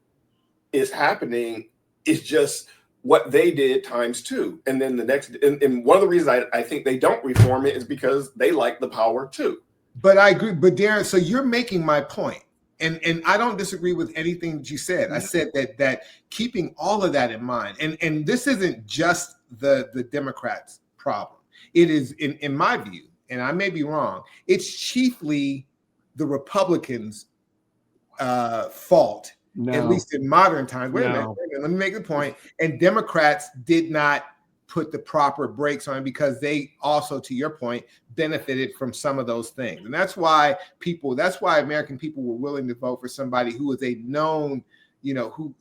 is happening is just what they did times two. And then and one of the reasons I think they don't reform it is because they like the power too.
But I agree. But Darin, so you're making my point. And I don't disagree with anything that you said. I said that keeping all of that in mind, and this isn't just the Democrats' problem. It is, in my view, and I may be wrong, it's chiefly the Republicans' fault, at least in modern times. Wait a minute, let me make the point. And Democrats did not put the proper brakes on it because they also, to your point, benefited from some of those things. And that's why American people were willing to vote for somebody who was a known, who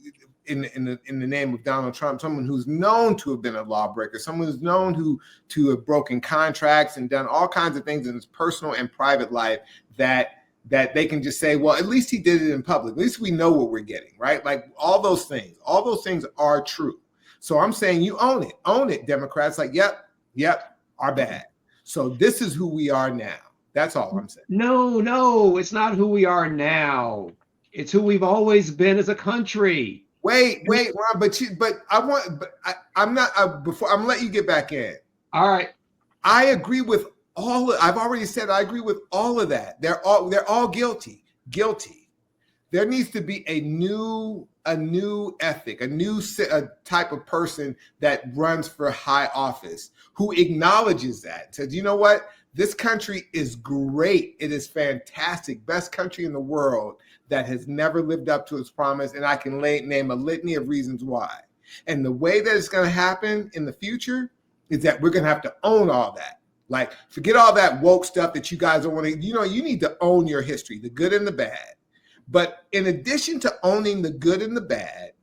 in the name of Donald Trump, someone who's known to have been a lawbreaker, someone who's known to have broken contracts and done all kinds of things in his personal and private life that they can just say, well, at least he did it in public. At least we know what we're getting, right? Like all those things are true. So I'm saying you own it, Democrats. Like, yep, are bad. So this is who we are now. That's all I'm saying.
No, it's not who we are now. It's who we've always been as a country.
Wait, Ron, I'm not. Before I'm gonna let you get back in.
All right.
I agree with I've already said I agree with all of that. They're all guilty. There needs to be a new ethic, a new type of person that runs for high office who acknowledges that. Says, you know what? This country is great. It is fantastic. Best country in the world that has never lived up to its promise. And I can name a litany of reasons why. And the way that it's going to happen in the future is that we're going to have to own all that. Like, forget all that woke stuff that you guys don't want to, you need to own your history, the good and the bad. But in addition to owning the good and the bad,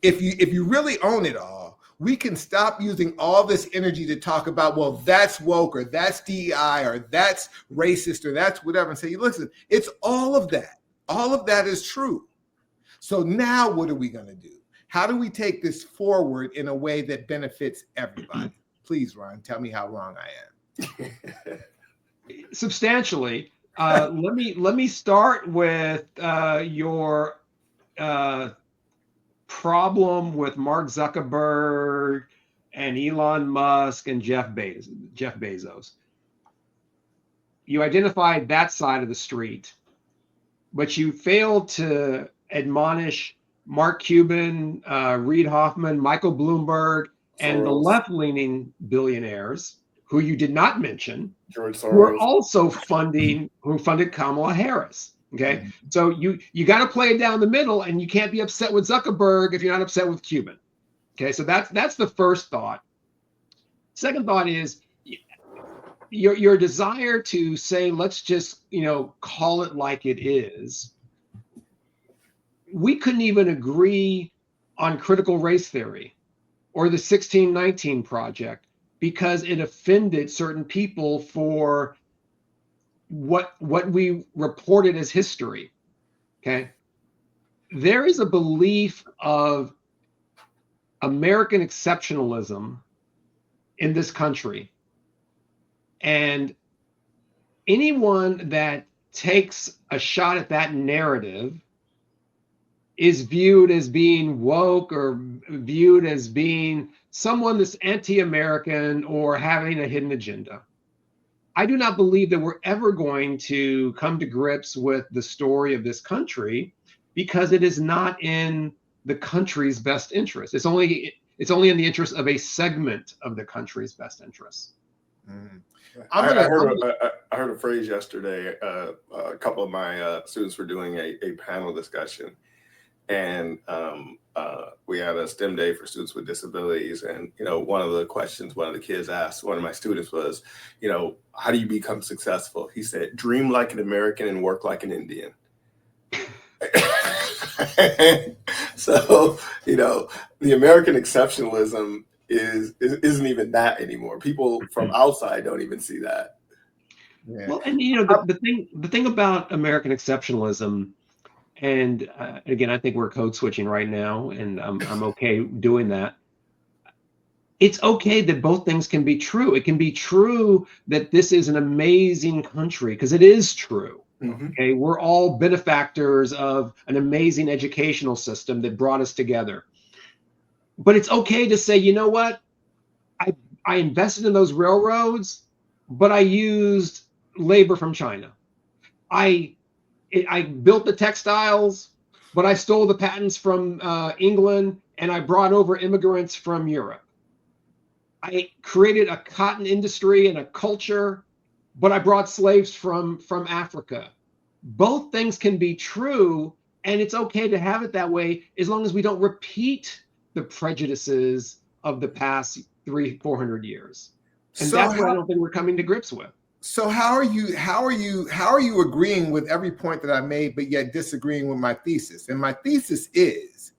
if you really own it all, we can stop using all this energy to talk about, well, that's woke or that's DEI or that's racist or that's whatever, and say, listen, it's all of that. All of that is true. So now what are we going to do? How do we take this forward in a way that benefits everybody? Please, Ron, tell me how wrong I am.
Substantially. Let me start with your problem with Mark Zuckerberg and Elon Musk and Jeff Bezos. You identified that side of the street, but you failed to admonish Mark Cuban, Reid Hoffman, Michael Bloomberg, and the left-leaning billionaires who you did not mention, who are also who funded Kamala Harris. Okay, mm-hmm. So you got to play it down the middle, and you can't be upset with Zuckerberg if you're not upset with Cuban. Okay, so that's the first thought. Second thought is your desire to say, let's just call it like it is. We couldn't even agree on critical race theory or the 1619 Project because it offended certain people for what we reported as history. Okay, there is a belief of American exceptionalism in this country, and anyone that takes a shot at that narrative is viewed as being woke or viewed as being someone that's anti-American or having a hidden agenda. I do not believe that we're ever going to come to grips with the story of this country because it is not in the country's best interest. It's only in the interest of a segment of the country's best interests.
I heard a phrase yesterday. A couple of my students were doing a panel discussion, and we had a STEM day for students with disabilities. And, one of the questions one of the kids asked one of my students was, how do you become successful? He said, dream like an American and work like an Indian. So, the American exceptionalism isn't even that anymore. People from outside don't even see that.
Yeah. Well, and the thing about American exceptionalism, and again, I think we're code switching right now, and I'm okay doing that. It's okay that both things can be true. It can be true that this is an amazing country, because it is true. Mm-hmm. Okay, we're all benefactors of an amazing educational system that brought us together. But it's okay to say, you know what? I invested in those railroads, but I used labor from China. I built the textiles, but I stole the patents from England, and I brought over immigrants from Europe. I created a cotton industry and a culture, but I brought slaves from Africa. Both things can be true, and it's okay to have it that way as long as we don't repeat the prejudices of the past 300-400 years. And so that's what I don't think we're coming to grips with.
So how are you agreeing with every point that I made, but yet disagreeing with my thesis? And my thesis is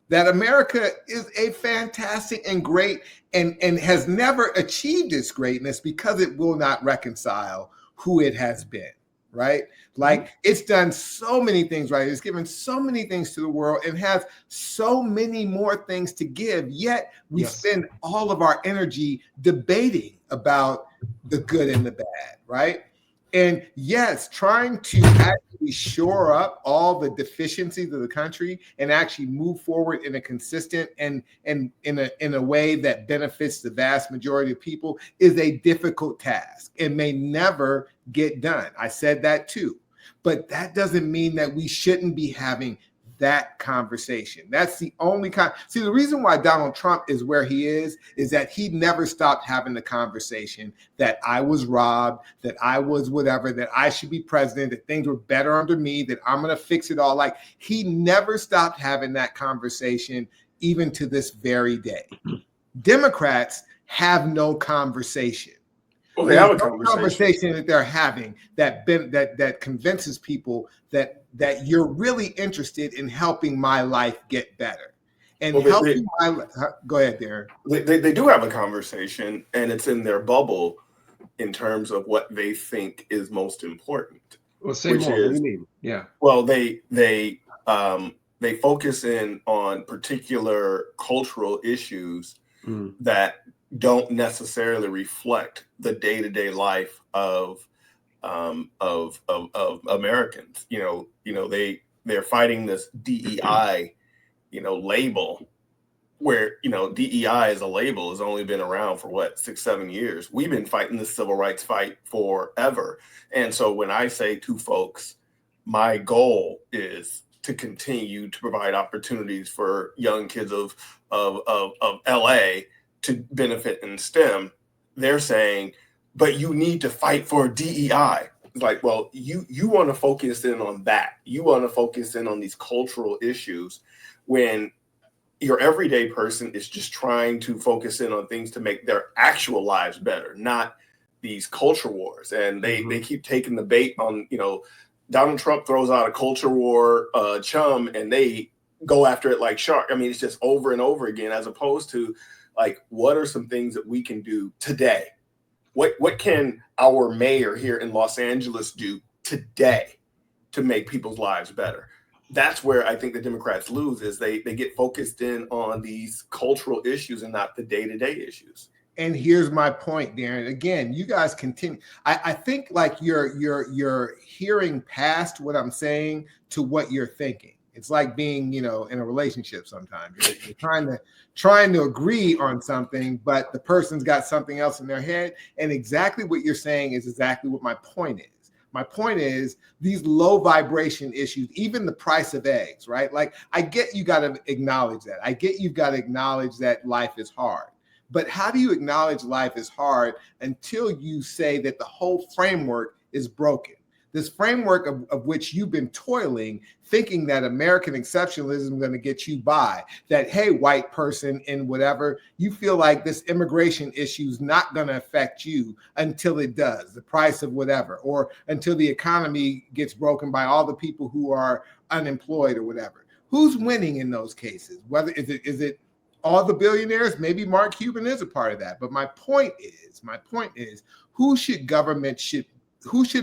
that America is a fantastic and great and has never achieved its greatness because it will not reconcile who it has been, right? Like, it's done so many things right. It's given so many things to the world and has so many more things to give, yet we spend all of our energy debating about the good and the bad, right? And yes, trying to actually shore up all the deficiencies of the country and actually move forward in a consistent and in a way that benefits the vast majority of people is a difficult task. It may never get done. I said that too. But that doesn't mean that we shouldn't be having that conversation. That's the only See, the reason why Donald Trump is where he is that he never stopped having the conversation that I was robbed, that I was whatever, that I should be president, that things were better under me, that I'm going to fix it all. Like, he never stopped having that conversation, even to this very day. Democrats have no conversation.
Well, they have a conversation
that they're having that convinces people that you're really interested in helping my life get better. And go ahead, Darin.
They do have a conversation, and it's in their bubble in terms of what they think is most important.
Well, say more. What do you mean? Yeah.
Well, they focus in on particular cultural issues that don't necessarily reflect the day-to-day life of Americans. They're fighting this DEI, label, where DEI as a label has only been around for 6-7 years. We've been fighting the civil rights fight forever. And so when I say to folks, my goal is to continue to provide opportunities for young kids of LA to benefit in STEM, they're saying, but you need to fight for DEI. It's like, well, you want to focus in on that. You want to focus in on these cultural issues when your everyday person is just trying to focus in on things to make their actual lives better, not these culture wars. And they keep taking the bait on, Donald Trump throws out a culture war chum and they go after it like shark. I mean, it's just over and over again, as opposed to like, what are some things that we can do today? What can our mayor here in Los Angeles do today to make people's lives better? That's where I think the Democrats lose, is they get focused in on these cultural issues and not the day-to-day issues.
And here's my point, Darin. Again, you guys continue. I think like you're hearing past what I'm saying to what you're thinking. It's like being, in a relationship sometimes. You're trying to agree on something, but the person's got something else in their head. And exactly what you're saying is exactly what my point is. My point is these low vibration issues, even the price of eggs, right? Like, I get you got to acknowledge that. I get you've got to acknowledge that life is hard. But how do you acknowledge life is hard until you say that the whole framework is broken? This framework of which you've been toiling, thinking that American exceptionalism is going to get you by, that, hey, white person in whatever, you feel like this immigration issue is not going to affect you until it does, the price of whatever, or until the economy gets broken by all the people who are unemployed or whatever. Who's winning in those cases? Whether is it all the billionaires? Maybe Mark Cuban is a part of that. But my point is, who should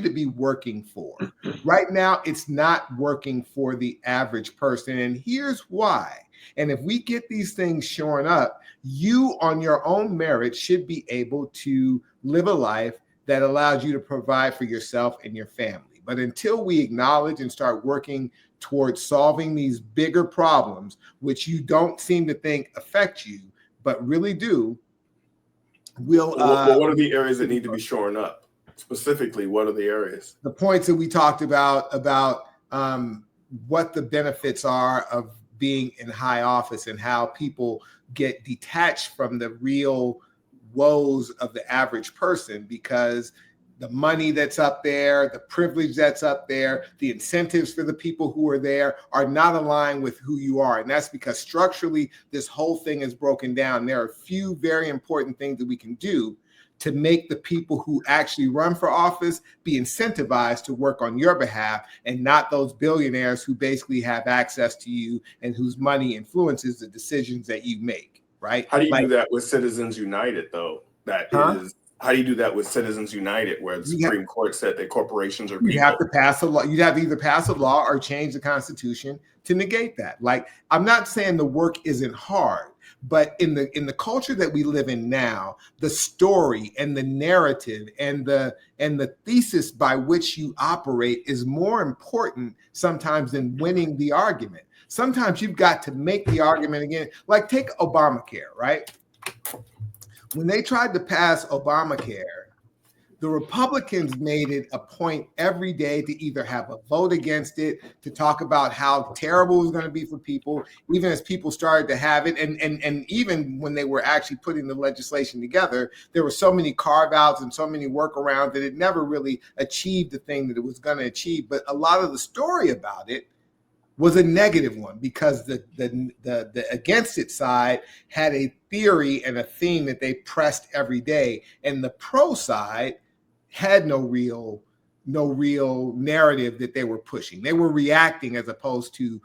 it be working for? Right now, it's not working for the average person. And here's why. And if we get these things showing up, you on your own merit should be able to live a life that allows you to provide for yourself and your family. But until we acknowledge and start working towards solving these bigger problems, which you don't seem to think affect you, but really do, what
are the areas that need to be shoring up? Specifically, what are the areas?
The points that we talked about what the benefits are of being in high office and how people get detached from the real woes of the average person, because the money that's up there, the privilege that's up there, the incentives for the people who are there are not aligned with who you are. And that's because structurally, this whole thing is broken down. There are a few very important things that we can do to make the people who actually run for office be incentivized to work on your behalf, and not those billionaires who basically have access to you and whose money influences the decisions that you make, right?
How do you do that with Citizens United, though? How do you do that with Citizens United, where the Supreme Court said that corporations are people?
You have to pass a law. You'd have to either pass a law or change the Constitution to negate that. Like, I'm not saying the work isn't hard, but in the culture that we live in now, the story and the narrative and the thesis by which you operate is more important sometimes than winning the argument. Sometimes you've got to make the argument again. Like, take Obamacare, right? When they tried to pass Obamacare, the Republicans made it a point every day to either have a vote against it, to talk about how terrible it was going to be for people, even as people started to have it. And even when they were actually putting the legislation together, there were so many carve-outs and so many workarounds that it never really achieved the thing that it was going to achieve. But a lot of the story about it was a negative one, because the against it side had a theory and a theme that they pressed every day, and the pro side had no real narrative that they were pushing. They were reacting as opposed to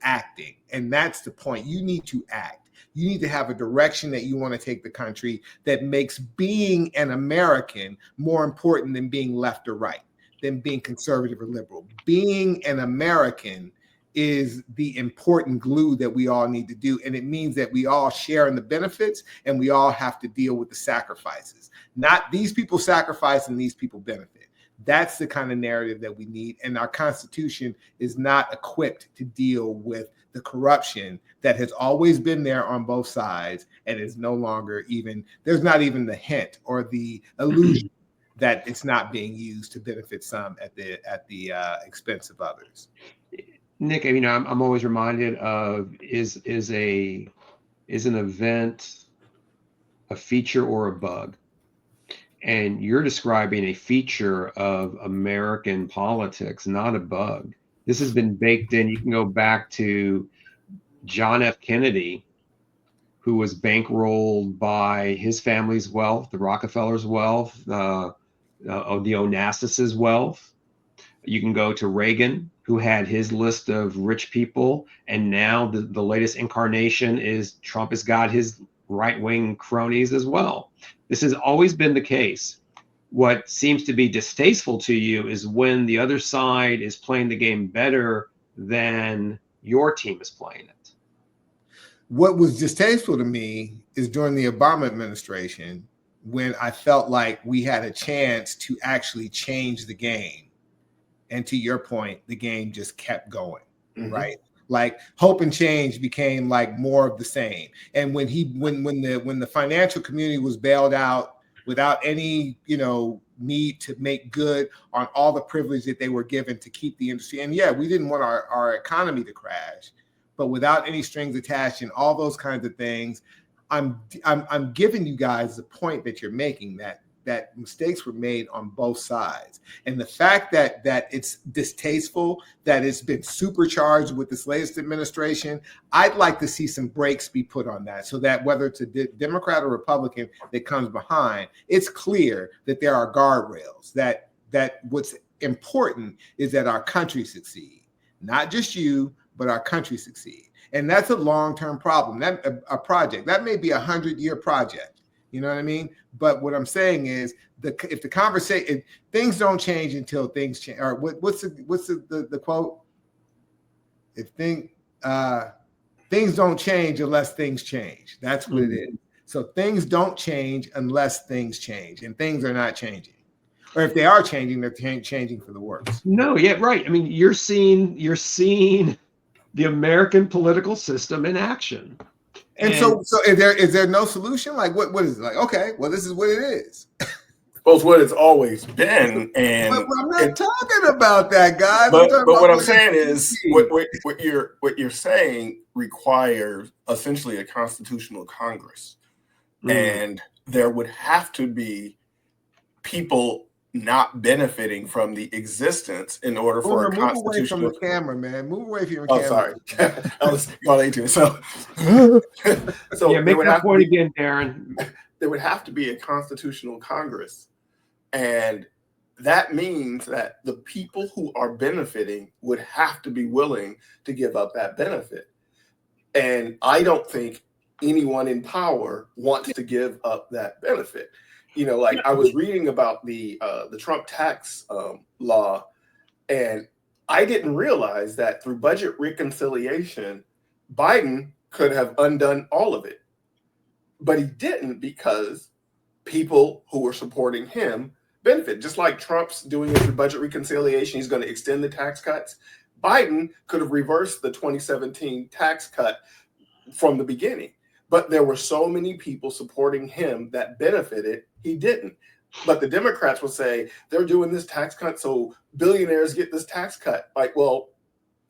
acting. And that's the point. You need to act. You need to have a direction that you want to take the country that makes being an American more important than being left or right, than being conservative or liberal. Being an American is the important glue that we all need to do. And it means that we all share in the benefits, and we all have to deal with the sacrifices. Not these people sacrifice and these people benefit. That's the kind of narrative that we need. And our Constitution is not equipped to deal with the corruption that has always been there on both sides, and is no longer there's not even the hint or the illusion that it's not being used to benefit some at the expense of others.
Nick, I'm always reminded of is an event a feature or a bug? And you're describing a feature of American politics, not a bug. This has been baked in. You can go back to John F. Kennedy, who was bankrolled by his family's wealth, the Rockefellers' wealth, the Onassis's wealth. You can go to Reagan, who had his list of rich people, and now the latest incarnation is Trump has got his right-wing cronies as well. This has always been the case. What seems to be distasteful to you is when the other side is playing the game better than your team is playing it.
What was distasteful to me is during the Obama administration, when I felt like we had a chance to actually change the game. And to your point, the game just kept going, right? Like, hope and change became like more of the same. And when the financial community was bailed out without any, need to make good on all the privilege that they were given to keep the industry. And yeah, we didn't want our economy to crash, but without any strings attached and all those kinds of things, I'm giving you guys the point that you're making, that mistakes were made on both sides. And the fact that it's distasteful, that it's been supercharged with this latest administration, I'd like to see some brakes be put on that, so that whether it's a Democrat or Republican that comes behind, it's clear that there are guardrails, that what's important is that our country succeed, not just you, but our country succeed. And that's a long-term problem. That a project that may be 100-year project. You know what I mean? But what I'm saying is, if the conversation, things don't change until things change. Or what's the quote? If things don't change unless things change. That's what it is. So things don't change unless things change, and things are not changing. Or if they are changing, they're changing for the worse.
No, yeah, right. I mean, you're seeing the American political system in action.
And so is there no solution? Like what is it? Like, okay, well, this is what it is.
Well, it's what it's always been. And
but I'm not talking about that, guys.
But what I'm saying is what you're saying requires essentially a constitutional Congress. And there would have to be people not benefiting from the existence in order for a constitutional.
Move away from the camera, man. Move away from your
camera. Sorry. I was going late to it. So
yeah, make that point again, Darin.
There would have to be a constitutional Congress. And that means that the people who are benefiting would have to be willing to give up that benefit. And I don't think anyone in power wants to give up that benefit. You know, like I was reading about the Trump tax law, and I didn't realize that through budget reconciliation, Biden could have undone all of it. But he didn't, because people who were supporting him benefit. Just like Trump's doing it through budget reconciliation, he's going to extend the tax cuts. Biden could have reversed the 2017 tax cut from the beginning. But there were so many people supporting him that benefited, he didn't. But the Democrats will say they're doing this tax cut so billionaires get this tax cut. Like, well,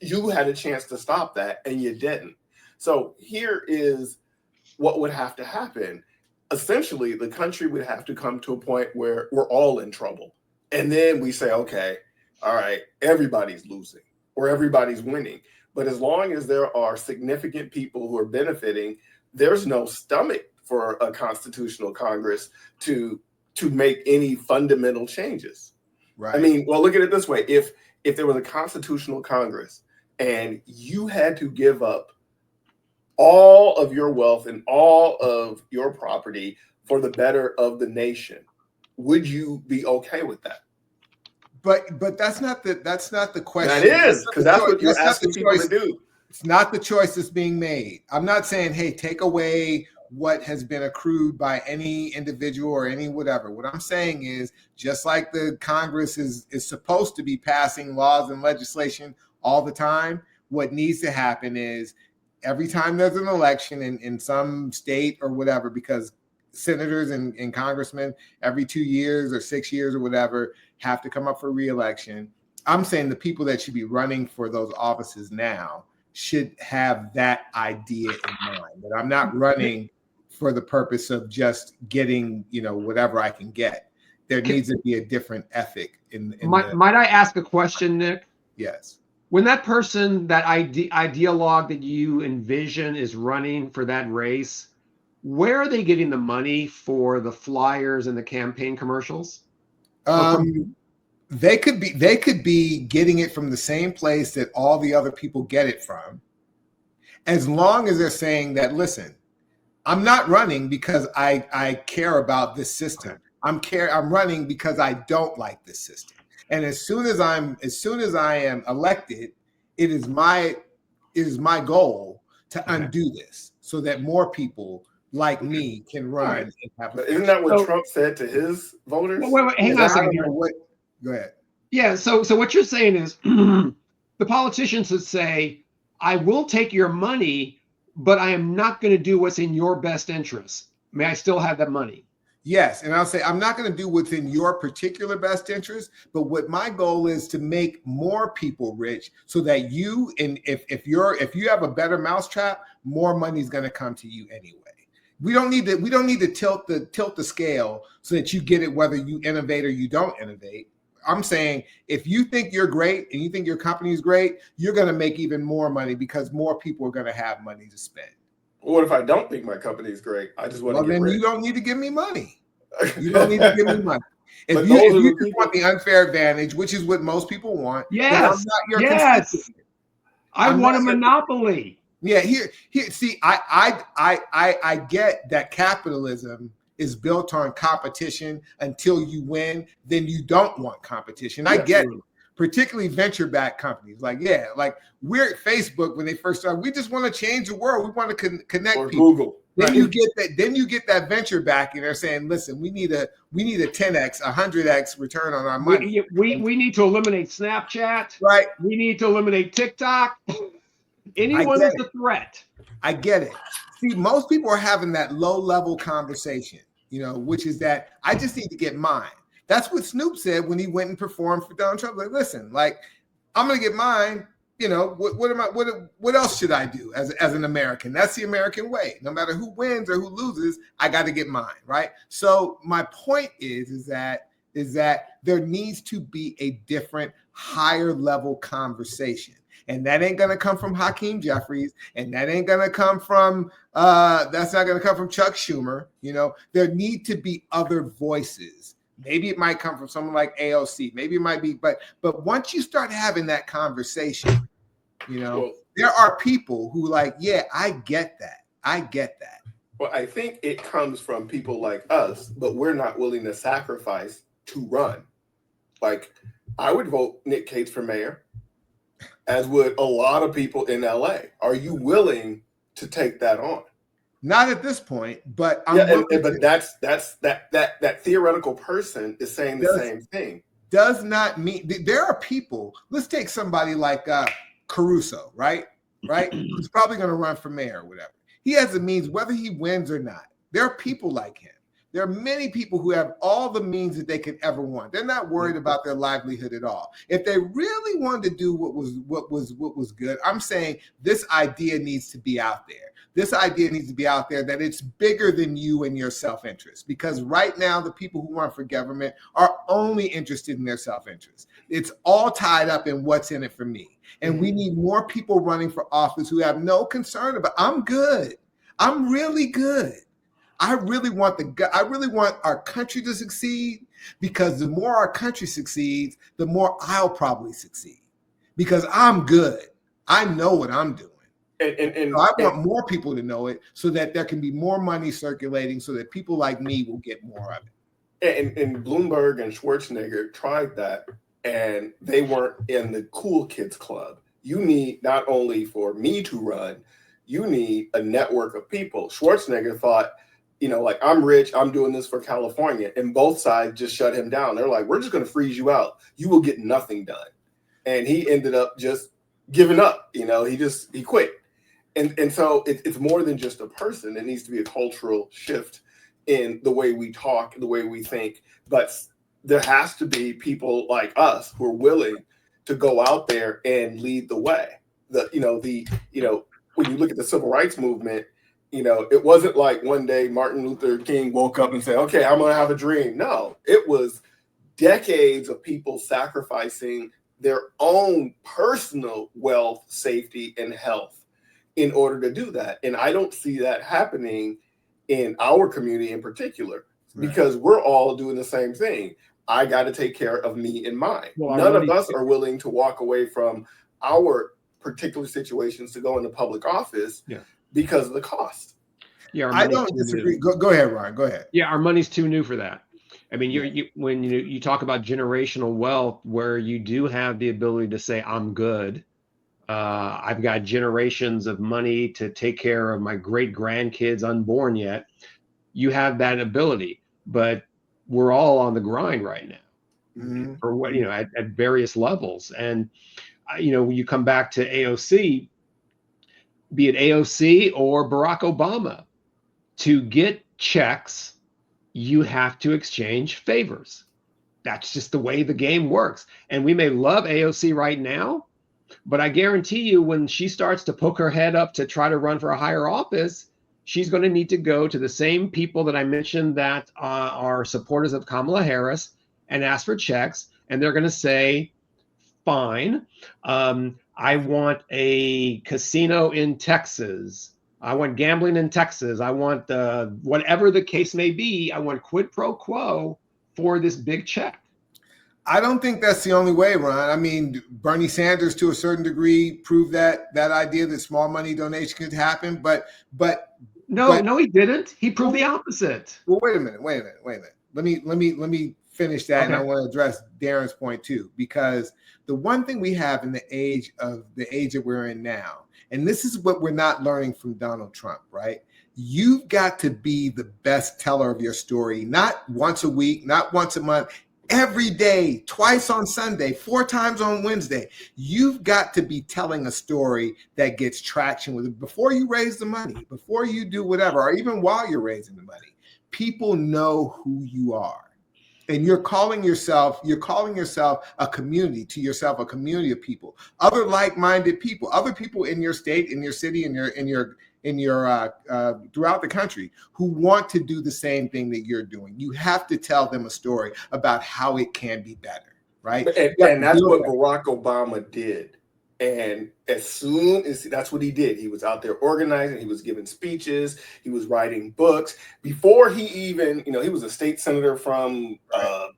you had a chance to stop that and you didn't. So here is what would have to happen. Essentially, the country would have to come to a point where we're all in trouble. And then we say, okay, all right, everybody's losing or everybody's winning. But as long as there are significant people who are benefiting, there's no stomach for a constitutional Congress to make any fundamental changes. Right. I mean, well, look at it this way. If there was a constitutional Congress and you had to give up all of your wealth and all of your property for the better of the nation, would you be okay with that?
But that's not the question.
That is, because that's what you're asking people to do.
It's not the choice that's being made. I'm not saying, hey, take away what has been accrued by any individual or any whatever. What I'm saying is, just like the Congress is supposed to be passing laws and legislation all the time, what needs to happen is every time there's an election in some state or whatever, because senators and congressmen every 2 years or 6 years or whatever have to come up for re-election. I'm saying the people that should be running for those offices now should have that idea in mind, that I'm not running for the purpose of just getting, whatever I can get. There needs to be a different ethic
might I ask a question, Nick?
Yes.
When that person, that ideologue that you envision is running for that race, where are they getting the money for the flyers and the campaign commercials?
They could be getting it from the same place that all the other people get it from, as long as they're saying that, listen, I'm not running because I care about this system. I'm running because I don't like this system. And as soon as I am elected, it is my goal to undo this so that more people like me can run.
Right. But isn't that what Trump said to his voters?
Wait, hang on a second here.
Go ahead.
Yeah, so what you're saying is the politicians would say, I will take your money, but I am not going to do what's in your best interest. May I still have that money?
Yes, and I'll say I'm not going to do what's in your particular best interest, but what my goal is to make more people rich, so that you, and if you have a better mousetrap, more money is going to come to you anyway. We don't need to tilt the scale so that you get it whether you innovate or you don't innovate. I'm saying if you think you're great and you think your company is great, you're going to make even more money because more people are going to have money to spend.
What if I don't think my company is great? I just want to get
then
rich.
You don't need to give me money. You don't need to give me money. If you just want the unfair advantage, which is what most people want,
yes,
then I'm not your constituent.
I want a monopoly.
Yeah, here. See, I get that capitalism is built on competition until you win. Then you don't want competition. I get it. Particularly venture-backed companies. Like we're at Facebook when they first started. We just want to change the world. We want to connect
or
people.
Google.
Then you get that. Then you get that venture back, and they're saying, "Listen, we need a 10x, 100x return on our money.
We need to eliminate Snapchat.
Right.
We need to eliminate TikTok. Anyone is a threat."
I get it. See, most people are having that low-level conversation, which is that I just need to get mine. That's what Snoop said when he went and performed for Donald Trump. Like, listen, I'm going to get mine. What else should I do as an American? That's the American way. No matter who wins or who loses, I got to get mine, right? So my point is that there needs to be a different, higher level conversation. And that ain't going to come from Hakeem Jeffries, and that ain't going to come from that's not going to come from Chuck Schumer. There need to be other voices. Maybe it might come from someone like AOC. Maybe it might be, but once you start having that conversation, there are people who I get that. I get that.
Well, I think it comes from people like us, but we're not willing to sacrifice to run. Like, I would vote Nick Cates for mayor, as would a lot of people in LA. Are you willing to take that on?
Not at this point, but
that theoretical person is saying the same thing.
Does not mean there are people. Let's take somebody like Caruso, right? Who's probably going to run for mayor or whatever. He has the means, whether he wins or not. There are people like him. There are many people who have all the means that they could ever want. They're not worried about their livelihood at all. If they really wanted to do what was good, I'm saying this idea needs to be out there. This idea needs to be out there that it's bigger than you and your self-interest. Because right now, the people who run for government are only interested in their self-interest. It's all tied up in what's in it for me. And we need more people running for office who have no concern about, I'm good. I'm really good. I really want our country to succeed, because the more our country succeeds, the more I'll probably succeed, because I'm good. I know what I'm doing. And so I want more people to know it so that there can be more money circulating so that people like me will get more of it.
And Bloomberg and Schwarzenegger tried that, and they weren't in the cool kids club. You need not only for me to run, you need a network of people. Schwarzenegger thought, I'm rich, I'm doing this for California. And both sides just shut him down. They're like, we're just going to freeze you out. You will get nothing done. And he ended up just giving up. He quit. And so it's more than just a person. It needs to be a cultural shift in the way we talk, the way we think. But there has to be people like us who are willing to go out there and lead the way. When you look at the civil rights movement, it wasn't like one day Martin Luther King woke up and said, okay, I'm going to have a dream. No, it was decades of people sacrificing their own personal wealth, safety, and health in order to do that. And I don't see that happening in our community in particular, because we're all doing the same thing. I got to take care of me and mine. Well, none of us are willing to walk away from our particular situations to go into public office because of the cost.
Yeah,
I don't disagree. Go ahead, Ryan. Go ahead.
Yeah, our money's too new for that. I mean, when you talk about generational wealth, where you do have the ability to say, I'm good. I've got generations of money to take care of my great grandkids unborn yet. You have that ability, but we're all on the grind right now, or what, at various levels. And, when you come back to AOC, be it AOC or Barack Obama, to get checks, you have to exchange favors. That's just the way the game works. And we may love AOC right now, but I guarantee you, when she starts to poke her head up to try to run for a higher office, she's going to need to go to the same people that I mentioned that are supporters of Kamala Harris and ask for checks. And they're going to say, fine, I want a casino in Texas. I want gambling in Texas. I want whatever the case may be. I want quid pro quo for this big check.
I don't think that's the only way, Ron. I mean, Bernie Sanders, to a certain degree, proved that idea that small money donation could happen. But
no, he didn't. He proved the opposite.
Well, wait a minute. Let me finish that,
Okay.
and I want to address Darin's point too, because the one thing we have in the age that we're in now, and this is what we're not learning from Donald Trump, right? You've got to be the best teller of your story, not once a week, not once a month. Every day, twice on Sunday, 4 times on Wednesday, you've got to be telling a story that gets traction with it before you raise the money, before you do whatever, or even while you're raising the money. People know who you are. And you're calling yourself a community to yourself, a community of people, other like-minded people, other people in your state, in your city, in your throughout the country who want to do the same thing that you're doing. You have to tell them a story about how it can be better, right?
And that's what Barack Obama did. And as soon as that's what he did, he was out there organizing, he was giving speeches, he was writing books. Before he even, he was a state senator from,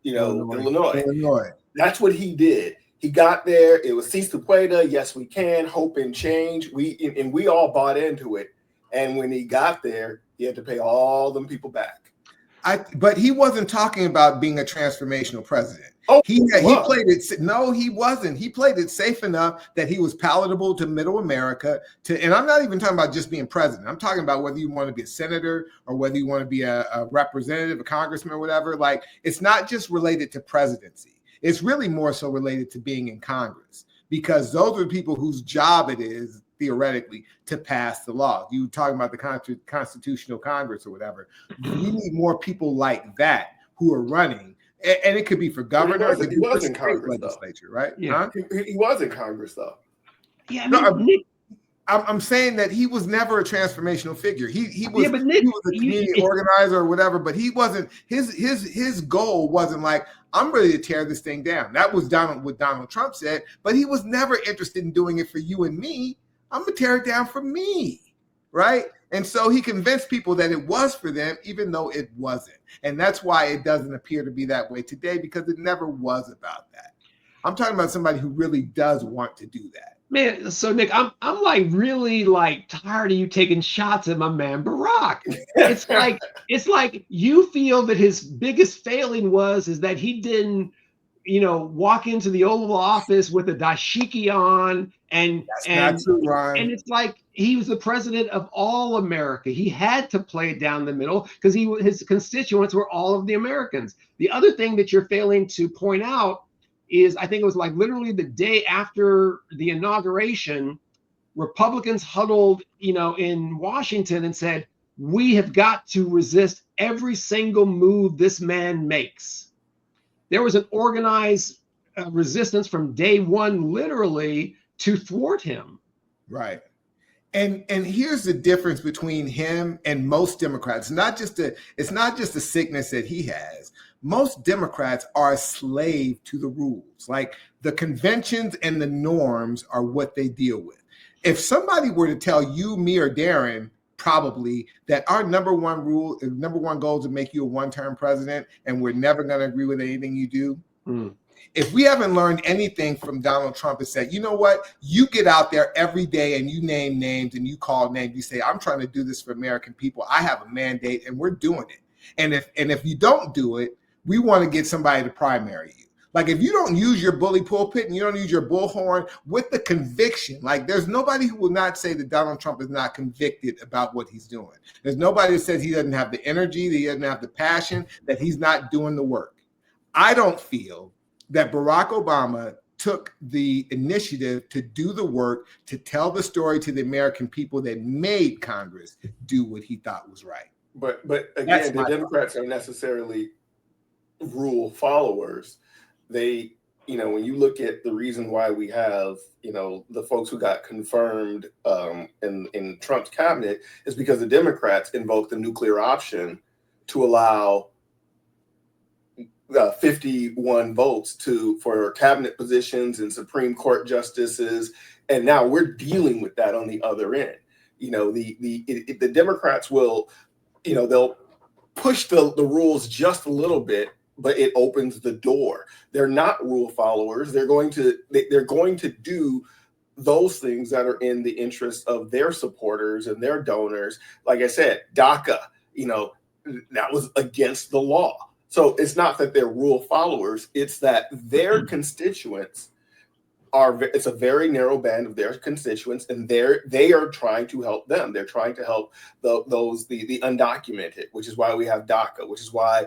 Illinois. That's what he did. He got there. It was Cease to Pueda, yes, we can, hope and change. We all bought into it. And when he got there, he had to pay all them people back.
But he wasn't talking about being a transformational president. He played it. No, he wasn't. He played it safe enough that he was palatable to middle America. And I'm not even talking about just being president. I'm talking about whether you want to be a senator or whether you want to be a representative, a congressman, or whatever. Like, it's not just related to presidency. It's really more so related to being in Congress, because those are the people whose job it is, theoretically, to pass the law. You were talking about the Constitutional Congress or whatever. We need more people like that who are running. And it could be for governor.
He was in Congress,
legislature, right?
Yeah.
Huh?
He was in Congress, though.
Yeah, Nick,
I'm saying that he was never a transformational figure. He was a community organizer or whatever, but he wasn't. His goal wasn't like, I'm ready to tear this thing down. That was what Donald Trump said, but he was never interested in doing it for you and me. I'm gonna tear it down for me, right? And so he convinced people that it was for them, even though it wasn't. And that's why it doesn't appear to be that way today, because it never was about that. I'm talking about somebody who really does want to do that.
Man, so Nick, I'm like really like tired of you taking shots at my man Barack. It's like you feel that his biggest failing is that he didn't, walk into the Oval Office with a dashiki on and
not true, Ryan.
And it's like he was the president of all America. He had to play it down the middle because his constituents were all of the Americans. The other thing that you're failing to point out is, I think it was like literally the day after the inauguration, Republicans huddled, in Washington and said, we have got to resist every single move this man makes. There was an organized resistance from day one, literally, to thwart him.
Right. And here's the difference between him and most Democrats. It's not just a sickness that he has. Most Democrats are a slave to the rules. Like, the conventions and the norms are what they deal with. If somebody were to tell you, me, or Darin, probably, that our number one goal is to make you a one-term president, and we're never going to agree with anything you do. If we haven't learned anything from Donald Trump, is said, you know what? You get out there every day and you name names and you call names. You say, I'm trying to do this for American people. I have a mandate and we're doing it. And if you don't do it, we want to get somebody to primary you. Like, if you don't use your bully pulpit and you don't use your bullhorn with the conviction, like, there's nobody who will not say that Donald Trump is not convicted about what he's doing. There's nobody that says he doesn't have the energy, that he doesn't have the passion, that he's not doing the work. I don't feel that Barack Obama took the initiative to do the work, to tell the story to the American people that made Congress do what he thought was right.
But again, the Democrats are necessarily rule followers. They when you look at the reason why we have, the folks who got confirmed in Trump's cabinet is because the Democrats invoked the nuclear option to allow 51 votes for cabinet positions and Supreme Court justices. And now we're dealing with that on the other end. The Democrats will, they'll push the rules just a little bit, but it opens the door. They're not rule followers. They're going to do those things that are in the interest of their supporters and their donors. Like I said, DACA, that was against the law. So it's not that they're rule followers. It's that their constituents it's a very narrow band of their constituents, and they are trying to help them. They're trying to help the undocumented, which is why we have DACA, which is why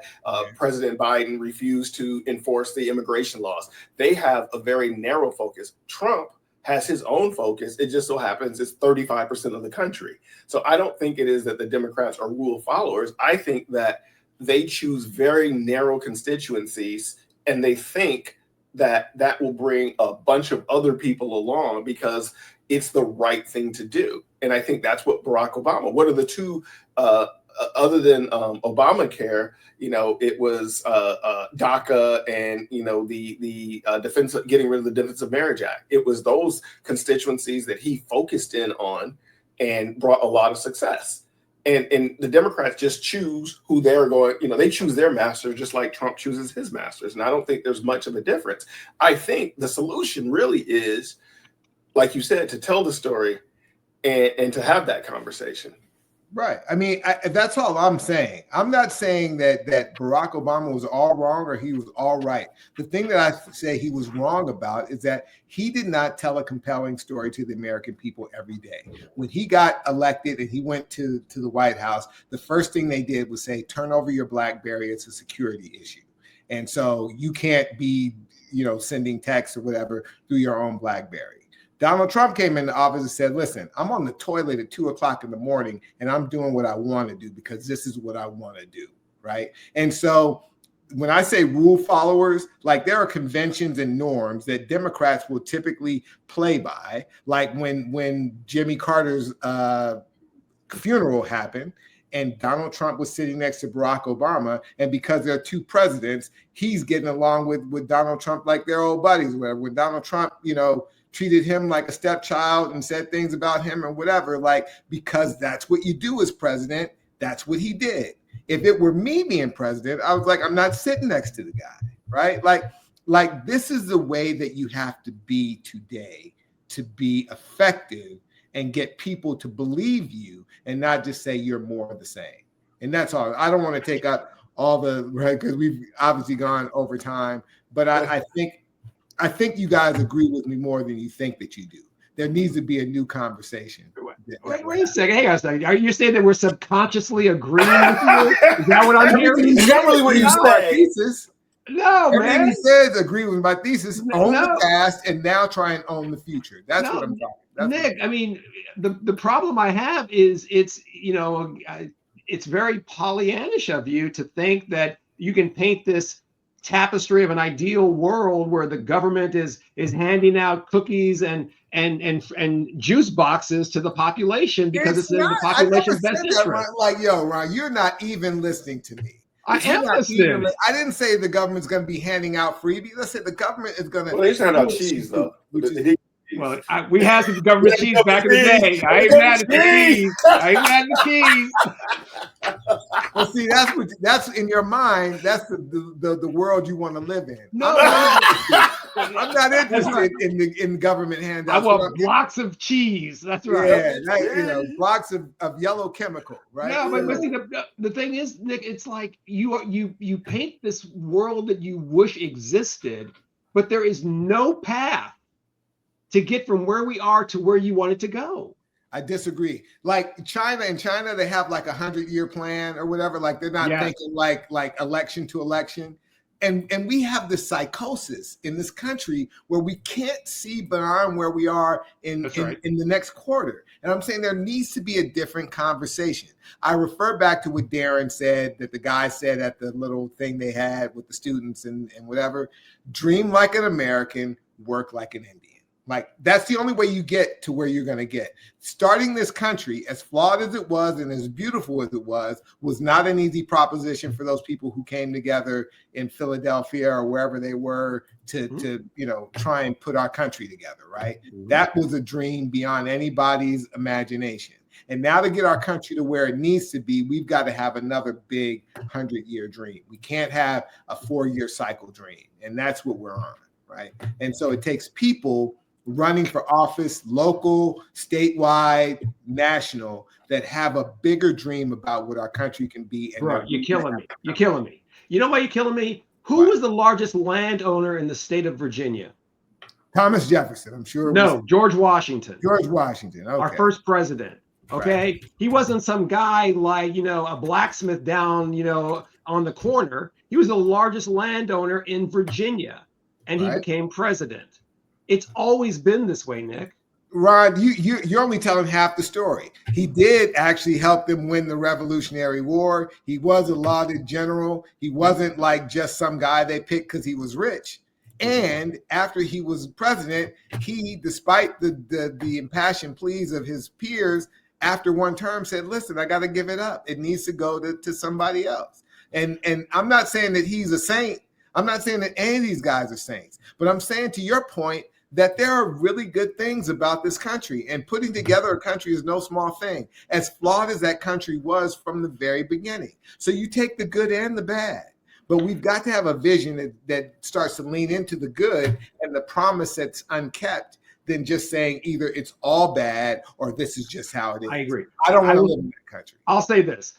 President Biden refused to enforce the immigration laws. They have a very narrow focus. Trump has his own focus. It just so happens it's 35% of the country. So I don't think it is that the Democrats are rule followers. I think that they choose very narrow constituencies, and they think that will bring a bunch of other people along because it's the right thing to do. And I think that's what Barack Obama, what are the two, other than Obamacare, it was DACA and, the getting rid of the Defense of Marriage Act. It was those constituencies that he focused in on and brought a lot of success. And the Democrats just choose who they're going, they choose their masters just like Trump chooses his masters. And I don't think there's much of a difference. I think the solution really is, like you said, to tell the story and to have that conversation.
Right. I mean, that's all I'm saying. I'm not saying that Barack Obama was all wrong or he was all right. The thing that I say he was wrong about is that he did not tell a compelling story to the American people every day. When he got elected and he went to the White House, the first thing they did was say, turn over your BlackBerry. It's a security issue. And so you can't be, sending texts or whatever through your own BlackBerry. Donald Trump came into office and said, listen, I'm on the toilet at 2:00 in the morning and I'm doing what I want to do because this is what I want to do, right? And so when I say rule followers, like there are conventions and norms that Democrats will typically play by, like when Jimmy Carter's funeral happened and Donald Trump was sitting next to Barack Obama, and because they're two presidents, he's getting along with Donald Trump like they're old buddies or whatever. When Donald Trump, treated him like a stepchild and said things about him or whatever, because that's what you do as president. That's what he did. If it were me being president, I was like, I'm not sitting next to the guy, right? Like this is the way that you have to be today to be effective and get people to believe you and not just say you're more of the same. And that's all. I don't want to take up all right, because we've obviously gone over time, but I think you guys agree with me more than you think that you do. There needs to be a new conversation.
Wait a second. Hang on a second. Are you saying that we're subconsciously agreeing with you? Is that what I'm hearing?
Is that really what you said? Thesis?
No,
everything
man.
he says agree with my thesis. Own
No.
the past and now try and own the future. That's what I'm talking.
Nick, I mean, the problem I have is it's very Pollyannish of you to think that you can paint this tapestry of an ideal world where the government is handing out cookies and juice boxes to the population because it's in the population's best interest.
Ron, you're not even listening to me.
I am listening.
I didn't say the government's going to be handing out freebies. I said the government is going to.
Well, they hand out cheese though.
Well, we had some government cheese back in the day. I ain't mad at the cheese. I ain't mad at the cheese.
Well, see, that's in your mind. That's the world you want to live in.
No,
I'm not interested in government handouts.
I want blocks of cheese. That's right.
Yeah, blocks of yellow chemical. Right.
No, but see, the thing is, Nick, it's like you paint this world that you wish existed, but there is no path to get from where we are to where you want it to go.
I disagree. Like China, they have like 100-year plan or whatever. Like they're not thinking like election to election. And we have this psychosis in this country where we can't see beyond where we are in the next quarter. And I'm saying there needs to be a different conversation. I refer back to what Darin said, that the guy said at the little thing they had with the students and whatever. Dream like an American, work like an Indian. Like, that's the only way you get to where you're going to get. Starting this country, as flawed as it was and as beautiful as it was not an easy proposition for those people who came together in Philadelphia or wherever they were to try and put our country together, right? That was a dream beyond anybody's imagination. And now to get our country to where it needs to be, we've got to have another big 100-year dream. We can't have a 4-year cycle dream. And that's what we're on, right? And so it takes people running for office, local, statewide, national, that have a bigger dream about what our country can be. And
bro, you're killing me. You're killing me. You know why you're killing me? Who was the largest landowner in the state of Virginia?
Thomas Jefferson, I'm sure.
No, George Washington.
George Washington, okay.
Our first president, okay? Right. He wasn't some guy like, a blacksmith down, on the corner. He was the largest landowner in Virginia, and he became president. It's always been this way, Nick.
Ron, you're only telling half the story. He did actually help them win the Revolutionary War. He was a lauded general. He wasn't like just some guy they picked because he was rich. And after he was president, he, despite the impassioned pleas of his peers, after one term said, listen, I got to give it up. It needs to go to somebody else. And I'm not saying that he's a saint. I'm not saying that any of these guys are saints. But I'm saying, to your point, that there are really good things about this country, and putting together a country is no small thing, as flawed as that country was from the very beginning. So you take the good and the bad, but we've got to have a vision that starts to lean into the good and the promise that's unkept than just saying either it's all bad or this is just how it is.
I agree.
I don't want to live in that country.
I'll say this.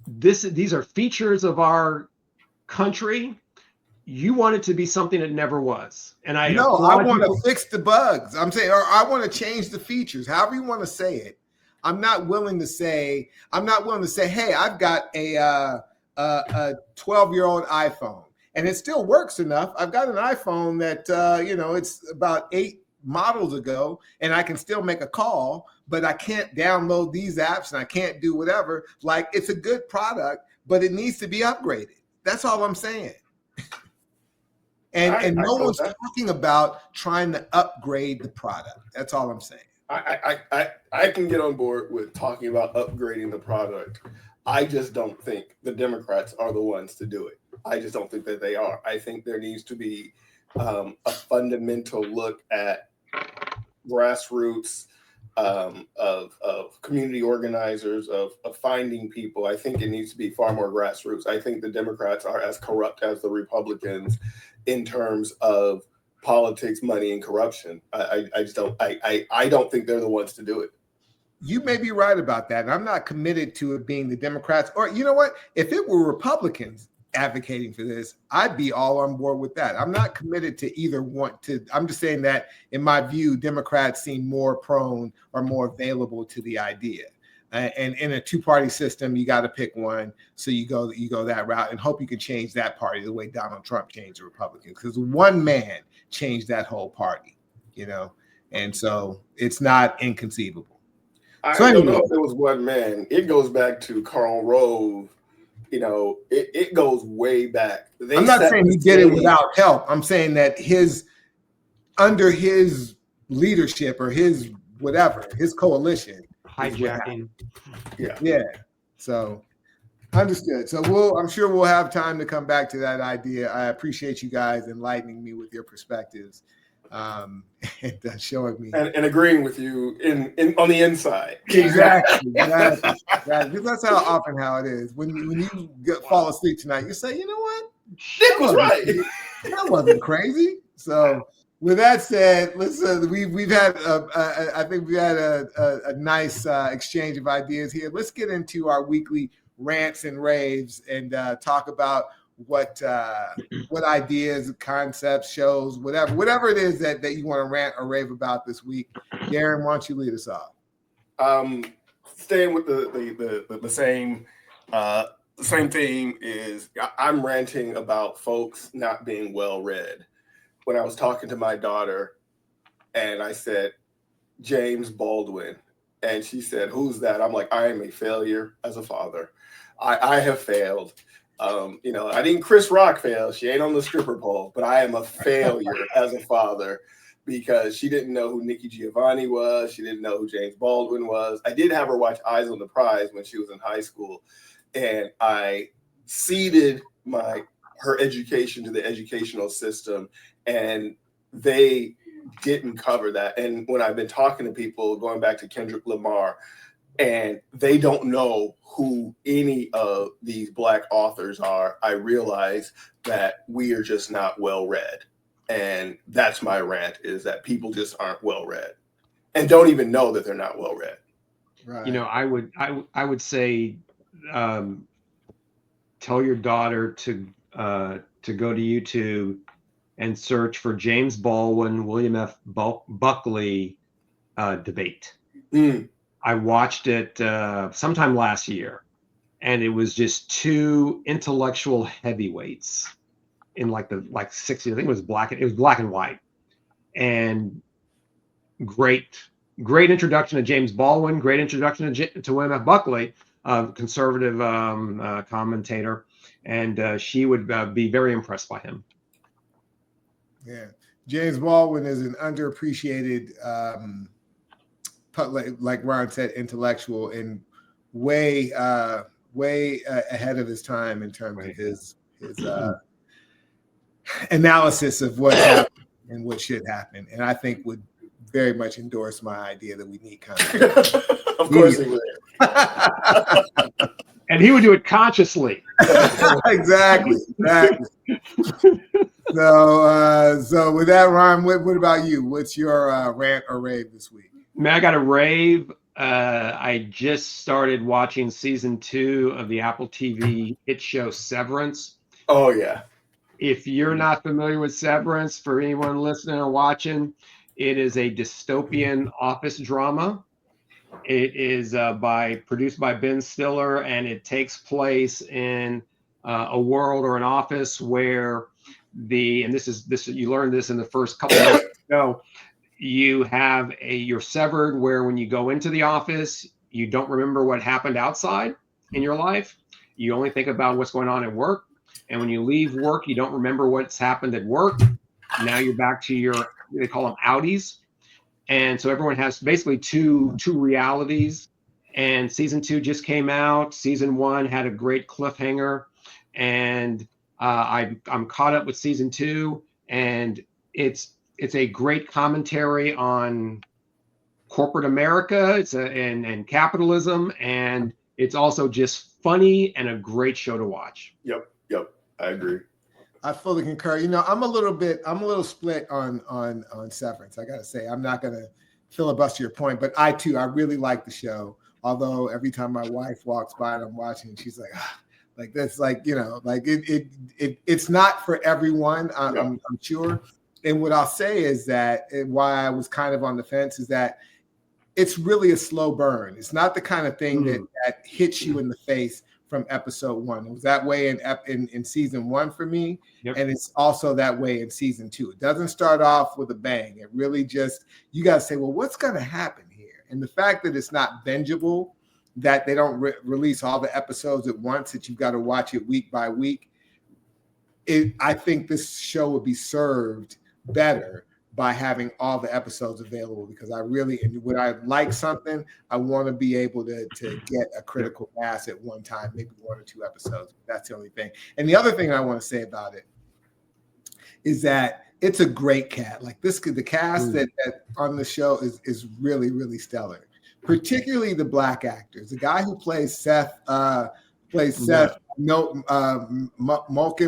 These are features of our country. You want it to be something that never was. And I want to
fix the bugs. I'm saying, or I want to change the features, however you want to say it. I'm not willing to say, hey, I've got a 12-year-old iPhone and it still works enough. I've got an iPhone that, it's about 8 models ago and I can still make a call, but I can't download these apps and I can't do whatever. Like, it's a good product, but it needs to be upgraded. That's all I'm saying. And no one's talking about trying to upgrade the product. That's all I'm saying.
I can get on board with talking about upgrading the product. I just don't think the Democrats are the ones to do it. I just don't think that they are. I think there needs to be a fundamental look at grassroots, of community organizers, of finding people. I think it needs to be far more grassroots. I think the Democrats are as corrupt as the Republicans in terms of politics, money, and corruption. I just don't. I don't think they're the ones to do it.
You may be right about that. And I'm not committed to it being the Democrats. Or, you know what? If it were Republicans advocating for this, I'd be all on board with that. I'm not committed to either want to. I'm just saying that, in my view, Democrats seem more prone or more available to the idea. And in a two-party system, you got to pick one. So you go that route and hope you can change that party the way Donald Trump changed the Republicans, because one man changed that whole party, and so it's not inconceivable.
I don't know if it was one man. It goes back to Karl Rove. It goes way back.
I'm not saying he did it without help. I'm saying that under his leadership or his coalition,
hijacking.
Yeah. So understood. So I'm sure we'll have time to come back to that idea. I appreciate you guys enlightening me with your perspectives, and showing me
and agreeing with you on the inside.
Exactly. Because that's how it is. When you fall asleep tonight, you say, you know what?
Nick was right.
That wasn't crazy. So, with that said, listen, we've had I think we had a nice exchange of ideas here. Let's get into our weekly rants and raves and talk about what ideas, concepts, shows, whatever it is that you want to rant or rave about this week. Darin, why don't you lead us off?
Staying with the same the same thing is I'm ranting about folks not being well read. When I was talking to my daughter and I said, James Baldwin, and she said, who's that? I'm like, I am a failure as a father. I have failed. I didn't Chris Rock fail. She ain't on the stripper pole, but I am a failure as a father because she didn't know who Nikki Giovanni was. She didn't know who James Baldwin was. I did have her watch Eyes on the Prize when she was in high school, and I ceded her education to the educational system, and they didn't cover that. And when I've been talking to people, going back to Kendrick Lamar, and they don't know who any of these Black authors are, I realize that we are just not well read. And that's my rant, is that people just aren't well read and don't even know that they're not well read.
Right.
You know, I would say, tell your daughter to go to YouTube and search for James Baldwin, William F. Buckley debate. I watched it sometime last year, and it was just two intellectual heavyweights in like 60s. I think it was black and white, and great introduction to James Baldwin, great introduction to William F. Buckley, conservative commentator, and she would be very impressed by him.
Yeah, James Baldwin is an underappreciated, like Ron said, intellectual and way ahead of his time in terms of his analysis of what happened and what should happen, and I think would very much endorse my idea that we need content.
Of course he would.
And he would do it consciously.
Exactly. So with that, Ron, what about you? What's your rant or rave this week?
Man, I got a rave. I just started watching season 2 of the Apple TV hit show Severance.
Oh, yeah.
If you're not familiar with Severance, for anyone listening or watching, it is a dystopian office drama. It is produced by Ben Stiller, and it takes place in a world or an office where you learn this in the first couple of months ago. You're severed, where when you go into the office, you don't remember what happened outside in your life. You only think about what's going on at work. And when you leave work, you don't remember what's happened at work. Now you're back to they call them outies. And so everyone has basically two realities. And season 2 just came out. Season 1 had a great cliffhanger. And I'm caught up with season 2. And it's a great commentary on corporate America. And capitalism. And it's also just funny and a great show to watch.
Yep. I agree.
I fully concur. I'm a little split on Severance. I gotta say, I'm not gonna filibuster your point, but I really like the show. Although every time my wife walks by and I'm watching, she's like, like that's like, like it's not for everyone. I'm sure. And what I'll say is that why I was kind of on the fence is that it's really a slow burn. It's not the kind of thing that hits you in the face from episode 1. It was that way in season 1 for me. Yep. And it's also that way in season 2. It doesn't start off with a bang. It really just, you got to say, well, what's going to happen here? And the fact that it's not bingeable, that they don't release all the episodes at once, that you've got to watch it week by week. I think this show would be served better by having all the episodes available, because when I like something, I want to be able to get a critical mass at one time, maybe 1 or 2 episodes. That's the only thing. And the other thing I want to say about it is that it's a great cast. Like the cast that on the show is really, really stellar, particularly the Black actors. The guy who plays Seth, Mulkin,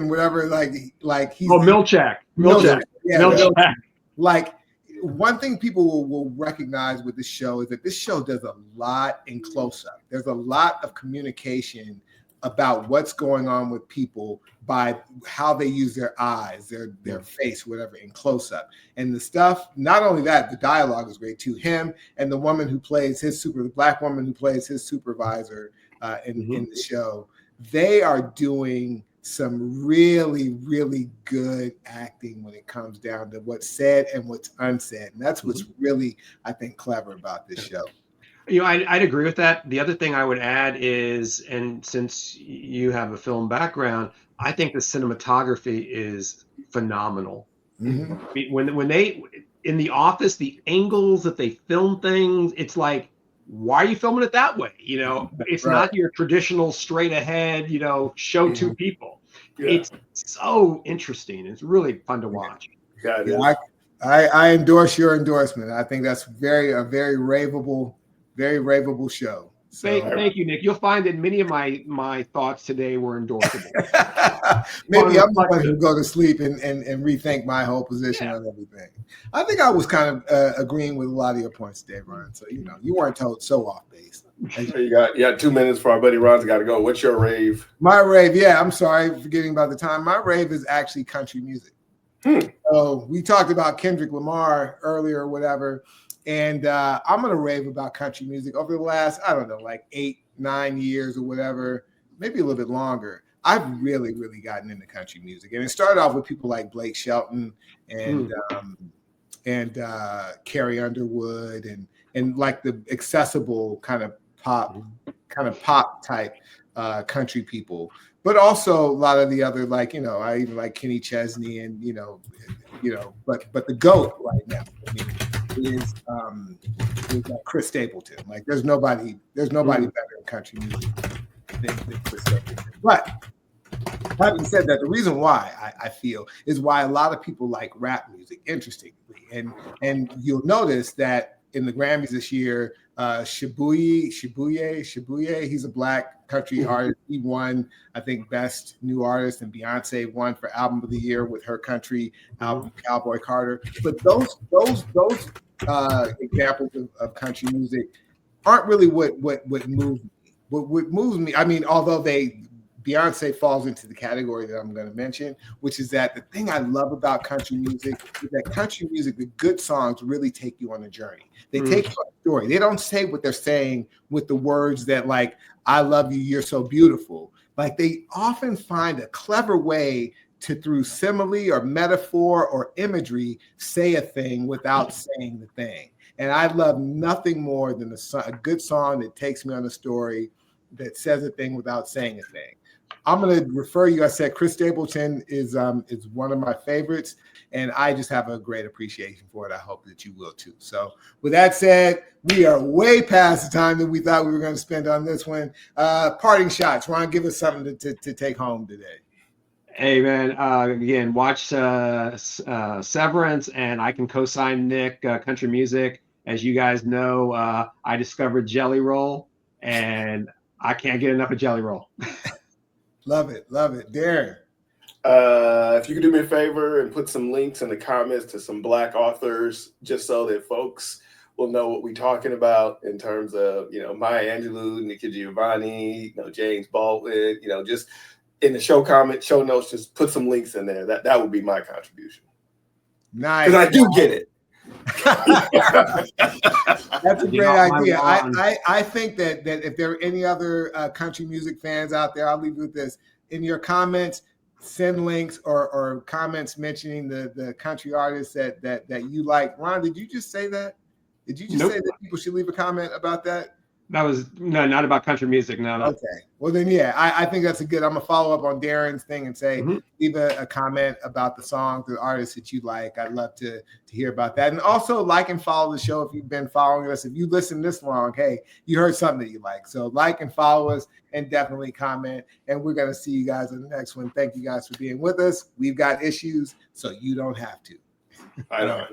whatever, like he's
Milchak.
Yeah,
Milchak.
Like, one thing people will recognize with this show is that this show does a lot in close-up. There's a lot of communication about what's going on with people by how they use their eyes, their face, whatever, in close-up. And the stuff, not only that, the dialogue is great too. Him and the woman who plays the Black woman who plays his supervisor in the show. they are doing some really, really good acting when it comes down to what's said and what's unsaid. And that's what's really, I think, clever about this show.
I'd agree with that. The other thing I would add is, and since you have a film background, I think the cinematography is phenomenal.
Mm-hmm.
I mean, when they in The Office, the angles that they film things, it's like, why are you filming it that way? It's not your traditional straight ahead, show two people.
Yeah.
It's so interesting. It's really fun to watch.
Yeah, it is.
I endorse your endorsement. I think that's a very raveable show. So,
thank you, Nick. You'll find that many of my thoughts today were endorsable.
Maybe I'm the one who go to sleep and rethink my whole position on everything. I think I was kind of agreeing with a lot of your points today, Ron. So you weren't so off base.
You got 2 minutes for our buddy Ron's got to go. What's your rave?
My rave, I'm sorry, forgetting about the time. My rave is actually country music. So we talked about Kendrick Lamar earlier or whatever. And I'm going to rave about country music over the last, I don't know, like 8-9 years or whatever, maybe a little bit longer. I've really, really gotten into country music. And it started off with people like Blake Shelton and Carrie Underwood and like the accessible kind of pop type country people. But also a lot of the other, like, I even like Kenny Chesney and, but the GOAT right now, is Chris Stapleton. Like there's nobody better in country music than Chris Stapleton. But having said that, the reason why I feel is why a lot of people like rap music, interestingly. And you'll notice that in the Grammys this year, Shibuya, he's a Black country artist. He won, I think, Best New Artist, and Beyonce won for Album of the Year with her country album, Cowboy Carter. But those examples of country music aren't really what moves me. What moves me, I mean, although Beyonce falls into the category that I'm going to mention, which is that the thing I love about country music is that country music, the good songs really take you on a journey. They take you on a story. They don't say what they're saying with the words that, like, I love you, you're so beautiful. Like, they often find a clever way to, through simile or metaphor or imagery, say a thing without saying the thing. And I love nothing more than a good song that takes me on a story that says a thing without saying a thing. I'm going to refer you. I said Chris Stapleton is one of my favorites, and I just have a great appreciation for it. I hope that you will too. So with that said, we are way past the time that we thought we were going to spend on this one. Parting shots. Ron, give us something to take home today.
Hey, man, again, watch Severance, and I can co-sign Nick, country music. As you guys know, I discovered Jelly Roll, and I can't get enough of Jelly Roll.
Love it. Darin.
If you could do me a favor and put some links in the comments to some Black authors, just so that folks will know what we're talking about in terms of, Maya Angelou, Nikki Giovanni, James Baldwin, just in the show notes, just put some links in there. That would be my contribution.
Nice.
Because I do get it.
That's a great idea. I think that if there are any other country music fans out there, I'll leave you with this. In your comments, send links or comments mentioning the country artists that you like. Ron, did you just say that? Did you just say that people should leave a comment about that?
That was not about country music. No.
Okay. Well, then, I think that's I'm going to follow up on Darin's thing and say, leave a comment about the song, the artists that you like. I'd love to hear about that. And also like and follow the show if you've been following us. If you listen this long, hey, you heard something that you like. So like and follow us and definitely comment. And we're going to see you guys in the next one. Thank you guys for being with us. We've got issues, so you don't have to.
I know.